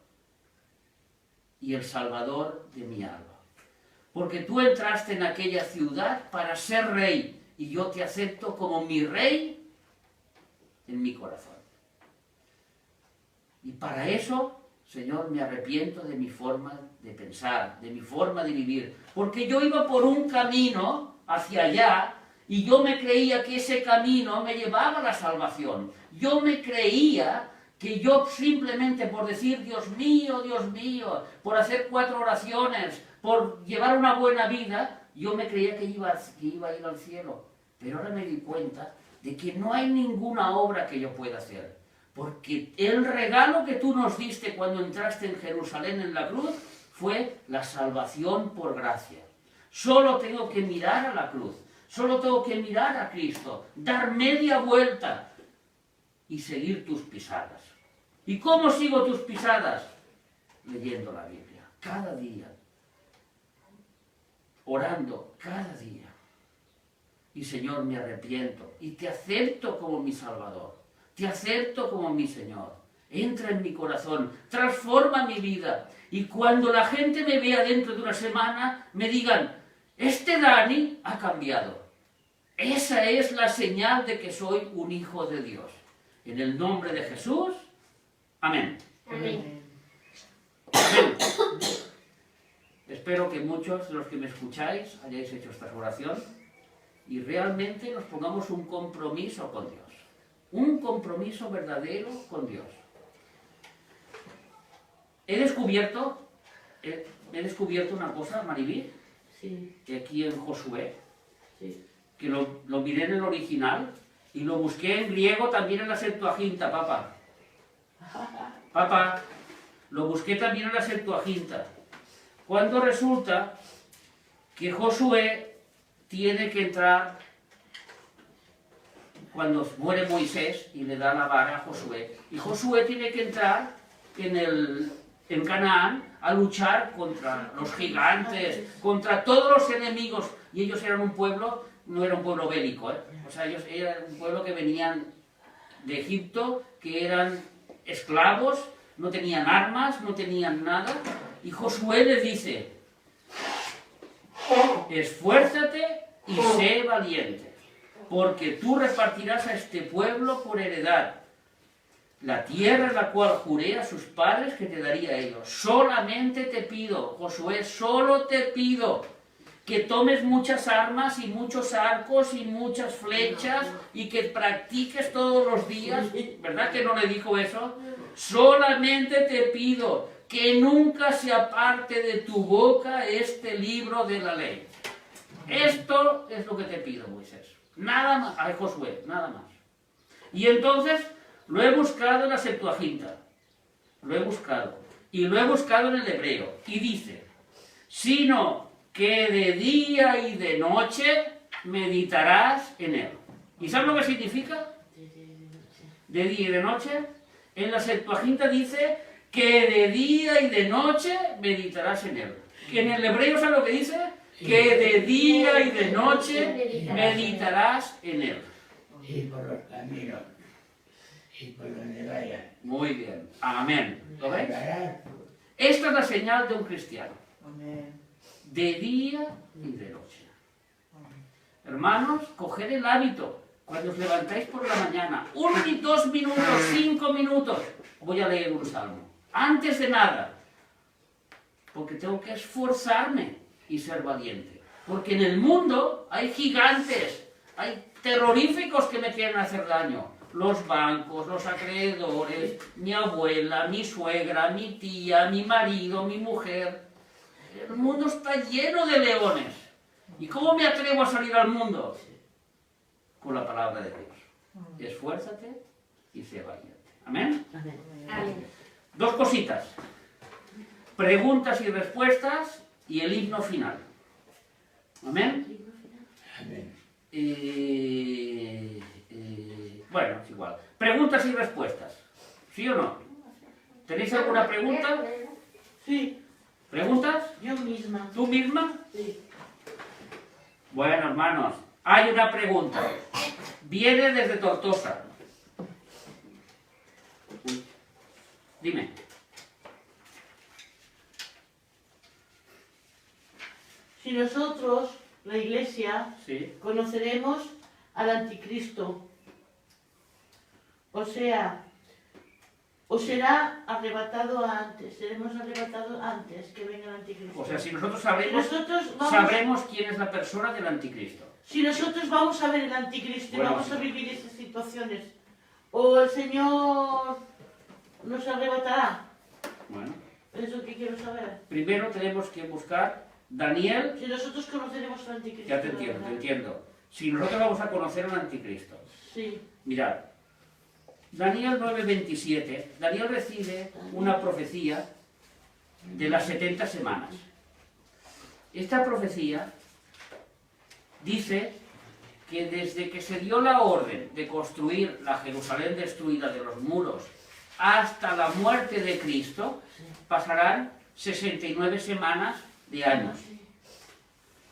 S1: y el Salvador de mi alma. Porque tú entraste en aquella ciudad para ser rey, y yo te acepto como mi rey en mi corazón. Y para eso, Señor, me arrepiento de mi forma de pensar, de mi forma de vivir. Porque yo iba por un camino hacia allá, y yo me creía que ese camino me llevaba a la salvación. Yo me creía que yo simplemente por decir Dios mío, por hacer 4 oraciones, por llevar una buena vida, yo me creía que iba a ir al cielo. Pero ahora me di cuenta de que no hay ninguna obra que yo pueda hacer. Porque el regalo que tú nos diste cuando entraste en Jerusalén en la cruz fue la salvación por gracia. Solo tengo que mirar a la cruz. Solo tengo que mirar a Cristo, dar media vuelta y seguir tus pisadas. ¿Y cómo sigo tus pisadas? Leyendo la Biblia, cada día. Orando, cada día. Y Señor, me arrepiento y te acepto como mi Salvador. Te acepto como mi Señor. Entra en mi corazón, transforma mi vida. Y cuando la gente me vea dentro de una semana, me digan, este Dani ha cambiado. Esa es la señal de que soy un hijo de Dios. En el nombre de Jesús, amén.
S2: Amén.
S1: Amén. Espero que muchos de los que me escucháis hayáis hecho esta oración y realmente nos pongamos un compromiso con Dios. Un compromiso verdadero con Dios. He descubierto una cosa, Maribí,
S2: Sí,
S1: que aquí en Josué,
S2: sí.
S1: que lo miré en el original y lo busqué en griego también en la Septuaginta, papá. Papá, lo busqué también en la Septuaginta. Cuando resulta que Josué tiene que entrar, cuando muere Moisés y le da la vara a Josué, y Josué tiene que entrar en Canaán a luchar contra los gigantes, contra todos los enemigos, y ellos eran un pueblo, no era un pueblo bélico, o sea, ellos eran un pueblo que venían de Egipto, que eran esclavos, no tenían armas, no tenían nada, y Josué les dice, esfuérzate y sé valiente, porque tú repartirás a este pueblo por heredad la tierra en la cual juré a sus padres que te daría a ellos. Solamente te pido, Josué, solo te pido que tomes muchas armas y muchos arcos y muchas flechas y que practiques todos los días. ¿Verdad que no le dijo eso? Solamente te pido que nunca se aparte de tu boca este libro de la ley. Esto es lo que te pido, Moisés. Nada más. Ay, Josué, nada más. Y entonces lo he buscado en la Septuaginta. Lo he buscado. Y lo he buscado en el hebreo. Y dice, sino que de día y de noche meditarás en él. ¿Y sabes lo que significa? De día y de noche. En la Septuaginta dice que de día y de noche meditarás en él. Que en el hebreo, ¿sabes lo que dice? Que de día y de noche meditarás en él.
S3: Y por los caminos, y por donde vayas.
S1: Muy bien. Amén. ¿Lo veis?
S3: Andarás.
S1: Esta es la señal de un cristiano.
S2: Amén.
S1: De día y de noche. Hermanos, coged el hábito. Cuando os levantáis por la mañana, 1 y 2 minutos, 5 minutos, voy a leer un salmo. Antes de nada. Porque tengo que esforzarme y ser valiente. Porque en el mundo hay gigantes, hay terroríficos que me quieren hacer daño. Los bancos, los acreedores, mi abuela, mi suegra, mi tía, mi marido, mi mujer. El mundo está lleno de leones. ¿Y cómo me atrevo a salir al mundo? Con la palabra de Dios. Esfuérzate y sé valiente. ¿Amén?
S2: Amén.
S1: 2 cositas. Preguntas y respuestas y el himno final. ¿Amén?
S3: Amén.
S1: Bueno, es igual. Preguntas y respuestas. ¿Sí o no? ¿Tenéis alguna pregunta?
S2: Sí,
S1: ¿Preguntas?
S2: yo misma.
S1: ¿Tú misma?
S2: Sí.
S1: Bueno, hermanos, hay una pregunta. Viene desde Tortosa. Dime.
S2: Si nosotros, la Iglesia,
S1: Sí.
S2: conoceremos al Anticristo, o sea, o será arrebatado antes, seremos arrebatados antes que venga el Anticristo.
S1: O sea, si nosotros
S2: Si
S1: sabremos,
S2: nosotros vamos,
S1: sabremos quién es la persona del anticristo.
S2: si nosotros vamos a ver el Anticristo y
S1: Bueno,
S2: vamos a vivir esas situaciones, o el Señor nos arrebatará,
S1: Bueno,
S2: es lo que quiero saber.
S1: primero tenemos que buscar Daniel.
S2: Si nosotros conoceremos al Anticristo.
S1: Ya te entiendo,
S2: ¿verdad?
S1: te entiendo. Si nosotros vamos a conocer al anticristo.
S2: Sí.
S1: Mirad, Daniel 9:27, Daniel recibe una profecía de las 70 semanas. Esta profecía dice que desde que se dio la orden de construir la Jerusalén destruida de los muros hasta la muerte de Cristo, pasarán 69 semanas de años.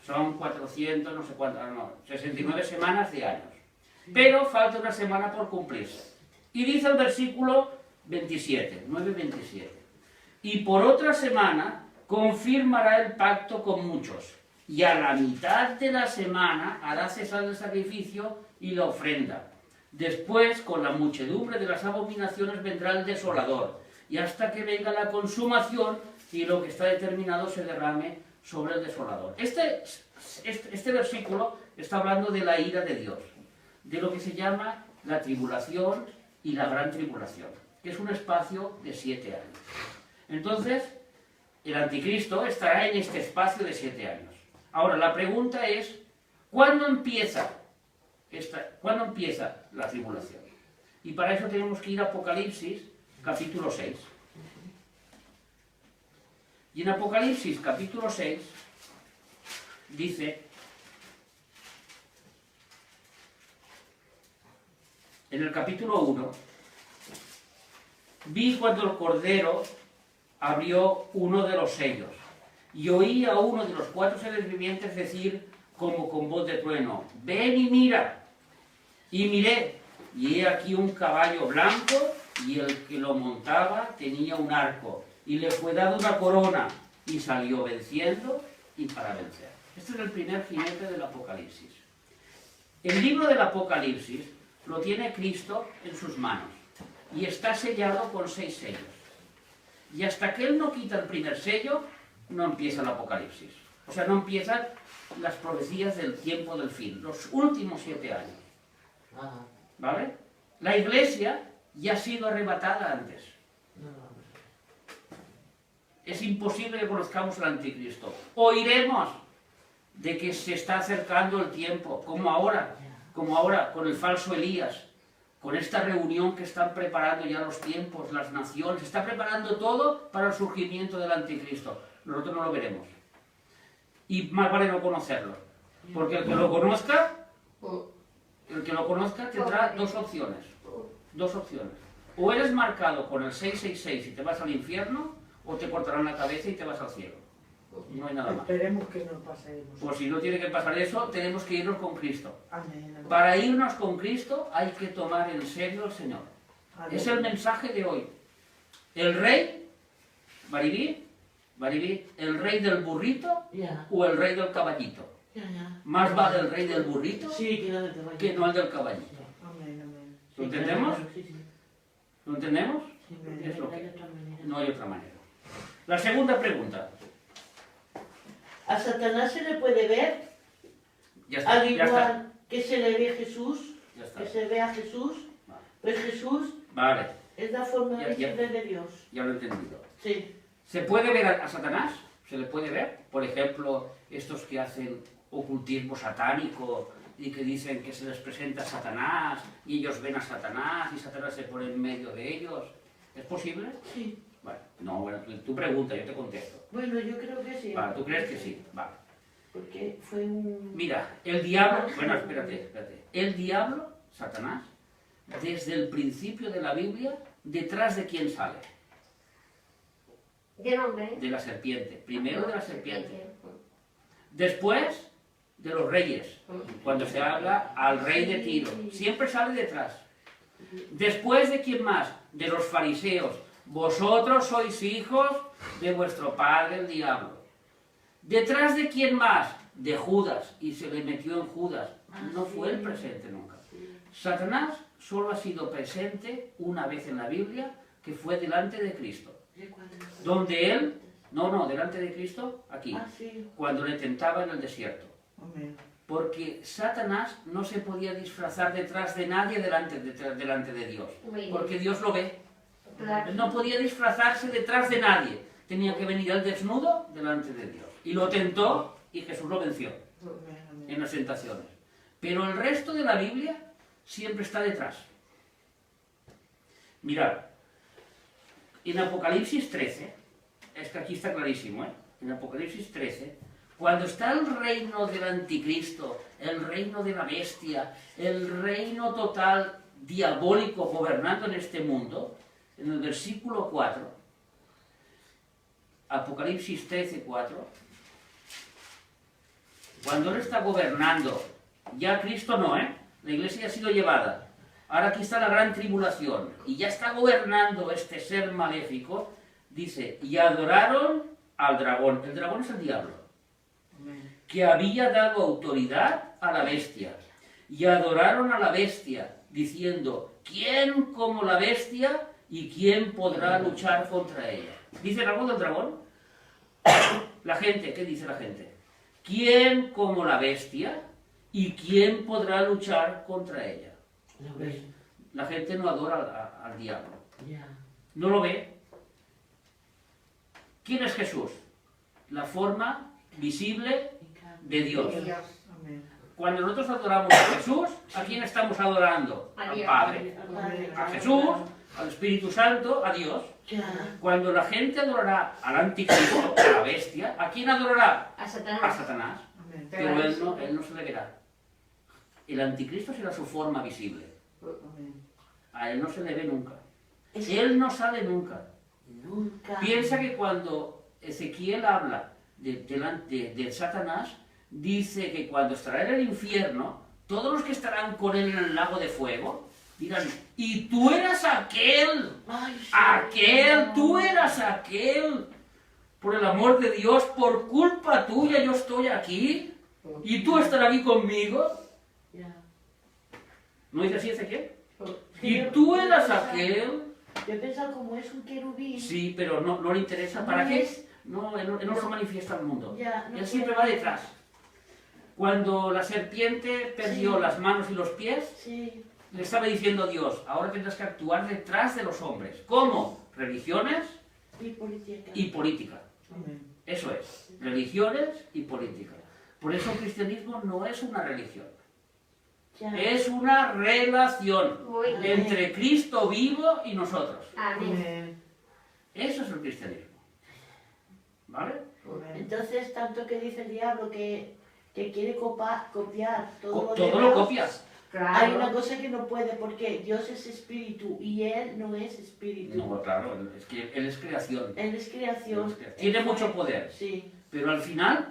S1: Son 400, no sé cuánto, no, 69 semanas de años. Pero falta una semana por cumplirse. Y dice el versículo 27, 9:27. Y por otra semana confirmará el pacto con muchos. Y a la mitad de la semana hará cesar el sacrificio y la ofrenda. Después, con la muchedumbre de las abominaciones, vendrá el desolador. Y hasta que venga la consumación y lo que está determinado se derrame sobre el desolador. Este versículo está hablando de la ira de Dios, de lo que se llama la tribulación y la gran tribulación, que es un espacio de 7 años. Entonces, el anticristo estará en este espacio de 7 años. Ahora, la pregunta es, ¿cuándo empieza la tribulación? Y para eso tenemos que ir a Apocalipsis, capítulo 6. Y en Apocalipsis, capítulo 6, dice, en el capítulo 1, vi cuando el Cordero abrió uno de los sellos, y oí a uno de los 4 seres vivientes decir, como con voz de trueno, ven y mira. Y miré, y he aquí un caballo blanco, y el que lo montaba tenía un arco, y le fue dada una corona, y salió venciendo y para vencer. Este es el primer jinete del Apocalipsis. El libro del Apocalipsis lo tiene Cristo en sus manos, y está sellado con 6 sellos. Y hasta que Él no quita el primer sello, no empieza el Apocalipsis. O sea, no empiezan las profecías del tiempo del fin, los últimos 7 años.
S2: Ajá.
S1: ¿Vale? La iglesia ya ha sido arrebatada antes. Es imposible que conozcamos al anticristo. Oiremos de que se está acercando el tiempo, como ahora con el falso Elías, con esta reunión que están preparando ya los tiempos, las naciones, se está preparando todo para el surgimiento del anticristo. Nosotros no lo veremos. Y más vale no conocerlo, porque el que lo conozca tendrá dos opciones. O eres marcado con el 666 y te vas al infierno, o te cortarán la cabeza y te vas al cielo. No hay nada más.
S4: Esperemos que no pase eso.
S1: Pues si no tiene que pasar eso, tenemos que irnos con Cristo.
S4: Amén. Amén.
S1: Para irnos con Cristo hay que tomar en serio al Señor.
S4: Amén.
S1: Es el mensaje de hoy. El rey, Baribí, el rey del burrito
S2: Ya,
S1: o el rey del caballito.
S2: ya.
S1: Más vale el rey del burrito
S2: Sí, que no te vayas.
S1: que no el del caballito.
S4: Amén, amén.
S1: ¿Lo entendemos?
S2: Sí, sí.
S1: ¿Lo entendemos?
S2: Sí,
S1: Es lo
S2: no hay
S1: que-
S2: otra manera.
S1: No hay otra manera. La segunda pregunta.
S2: ¿A Satanás se le puede ver?
S1: Ya está,
S2: Al
S1: ya está.
S2: igual que se le ve a Jesús,
S1: Ya está.
S2: que se ve a Jesús,
S1: Vale.
S2: pues Jesús
S1: Vale,
S2: es la forma
S1: Ya, ya.
S2: visible de Dios.
S1: ya lo he entendido.
S2: Sí.
S1: ¿Se puede ver a Satanás? ¿Se le puede ver? Por ejemplo, estos que hacen ocultismo satánico y que dicen que se les presenta a Satanás y ellos ven a Satanás y Satanás se pone en medio de ellos. ¿Es posible?
S2: Sí.
S1: Bueno, no, bueno, tú pregunta, yo te contesto.
S2: Bueno, yo creo que sí.
S1: Vale, ¿tú crees que sí? Vale.
S2: Porque fue un...
S1: Mira, el diablo, bueno, espérate. El diablo, Satanás, desde el principio de la Biblia, ¿detrás de quién sale?
S5: ¿De nombre?
S1: De la serpiente. Primero de la serpiente. Después de los reyes, cuando se habla al rey de Tiro, siempre sale detrás. Después de quién más, de los fariseos, vosotros sois hijos de vuestro padre el diablo. Detrás de quién más, de Judas, y se le metió en Judas, no fue el presente nunca. Satanás solo ha sido presente una vez en la Biblia, que fue delante de Cristo, donde él, delante de Cristo, aquí,
S2: Ah, sí.
S1: cuando le tentaba en el desierto.
S4: Amén.
S1: Porque Satanás no se podía disfrazar detrás de nadie delante de Dios. Porque Dios lo ve.
S5: Claro.
S1: Él no podía disfrazarse detrás de nadie. Tenía que venir al desnudo delante de Dios. Y lo tentó y Jesús lo venció
S4: Amén, amén.
S1: en las tentaciones. Pero el resto de la Biblia siempre está detrás. Mirad, en Apocalipsis 13, es que aquí está clarísimo, en Apocalipsis 13, cuando está el reino del anticristo, el reino de la bestia, el reino total diabólico gobernando en este mundo, en el versículo 4, Apocalipsis 13, 4, cuando él está gobernando, ya Cristo no, la iglesia ya ha sido llevada, ahora aquí está la gran tribulación, y ya está gobernando este ser maléfico, dice, y adoraron al dragón, el dragón es el diablo,
S4: Amén.
S1: que había dado autoridad a la bestia, y adoraron a la bestia, diciendo, ¿quién como la bestia y quién podrá luchar contra ella? ¿Dice algo del dragón? La gente, ¿qué dice la gente? ¿Quién como la bestia y quién podrá luchar contra ella?
S2: Lo ves.
S1: La gente no adora al diablo,
S2: Ya.
S1: no lo ve. ¿Quién es Jesús? La forma visible de Dios.
S4: Amén.
S1: Cuando nosotros adoramos a Jesús, ¿a quién estamos adorando?
S5: A
S1: Al
S5: Dios.
S1: Padre, a Jesús, al Espíritu Santo, a Dios.
S2: Ya.
S1: Cuando la gente adorará al anticristo, a la bestia, ¿a quién adorará?
S5: A
S1: A
S5: Satanás.
S1: Satanás.
S4: Amén.
S1: Pero él no se le verá. El anticristo será su forma visible.
S4: Amén.
S1: A él no se le ve nunca. Él no sale nunca.
S2: Nunca.
S1: Piensa que cuando Ezequiel habla de Satanás, dice que cuando estará en el infierno, todos los que estarán con él en el lago de fuego, dirán, y tú eras aquel,
S2: Ay, sí.
S1: tú eras aquel, por el amor de Dios, por culpa tuya yo estoy aquí, y tú estarás aquí conmigo.
S2: Ya.
S1: ¿No dice así Ezequiel?
S2: Sí,
S1: Y tú eras aquel.
S2: Yo he pensado como es un querubín.
S1: Sí, pero no le interesa. ¿Para qué? No, él no se manifiesta al mundo.
S2: Ya, no
S1: Él siempre
S2: puede.
S1: va detrás. Cuando la serpiente perdió
S2: Sí.
S1: las manos y los pies,
S2: Sí,
S1: le estaba diciendo Dios, ahora tendrás que actuar detrás de los hombres. ¿Cómo? Religiones
S2: y política.
S1: y política.
S4: Amén.
S1: Eso es, religiones y política. Por eso el cristianismo no es una religión,
S2: Ya.
S1: es una relación
S5: Muy bien.
S1: entre Cristo vivo y nosotros.
S5: Amén.
S4: Amén.
S1: Eso es el cristianismo. ¿Vale?
S4: Amén.
S2: Entonces, tanto que dice el diablo que quiere copiar todo lo
S1: Todo
S2: demás,
S1: lo copias.
S2: hay una
S5: Claro.
S2: cosa que no puede, porque Dios es espíritu y Él no es espíritu.
S1: No, claro, es que Él es creación.
S2: Él es creación.
S1: Tiene
S2: Él
S1: mucho
S2: fue-
S1: poder.
S2: Sí.
S1: Pero al final,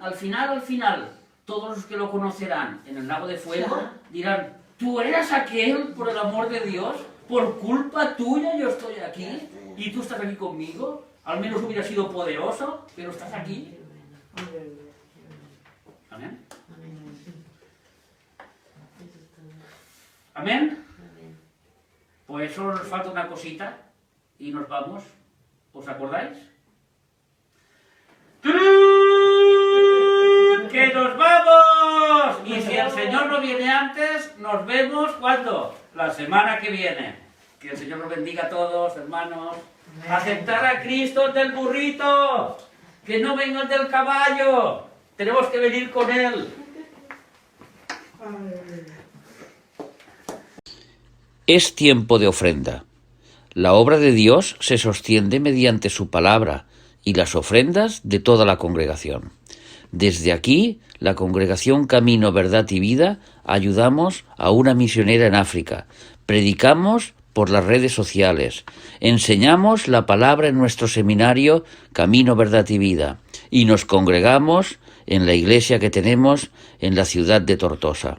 S1: todos los que lo conocerán en el lago de fuego
S2: Ya.
S1: dirán, tú eras aquel, por el amor de Dios, por culpa tuya yo estoy aquí y tú estás aquí conmigo. Al menos hubiera sido poderoso, pero estás aquí.
S4: Amén.
S1: Amén.
S2: Amén.
S1: Amén.
S2: Amén.
S1: Pues solo nos falta una cosita y nos vamos. ¿Os acordáis? ¡Que nos vamos! Y si el Señor no viene antes, nos vemos ¿cuándo? La semana que viene. Que el Señor nos bendiga a todos, hermanos.
S4: Amén.
S1: Aceptar a Cristo del burrito. Que no venga el del caballo. Tenemos que venir con Él.
S4: Amén.
S6: Es tiempo de ofrenda. La obra de Dios se sostiene mediante su palabra y las ofrendas de toda la congregación. Desde aquí, la congregación Camino, Verdad y Vida, ayudamos a una misionera en África, predicamos por las redes sociales, enseñamos la palabra en nuestro seminario Camino, Verdad y Vida y nos congregamos en la iglesia que tenemos en la ciudad de Tortosa.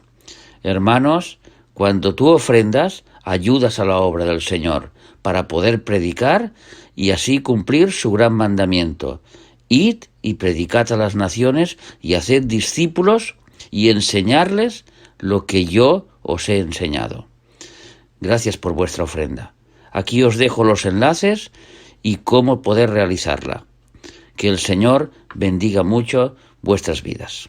S6: Hermanos, cuando tú ofrendas, ayudas a la obra del Señor para poder predicar y así cumplir su gran mandamiento. Id y predicad a las naciones y haced discípulos y enseñarles lo que yo os he enseñado. Gracias por vuestra ofrenda. Aquí os dejo los enlaces y cómo poder realizarla. Que el Señor bendiga mucho vuestras vidas.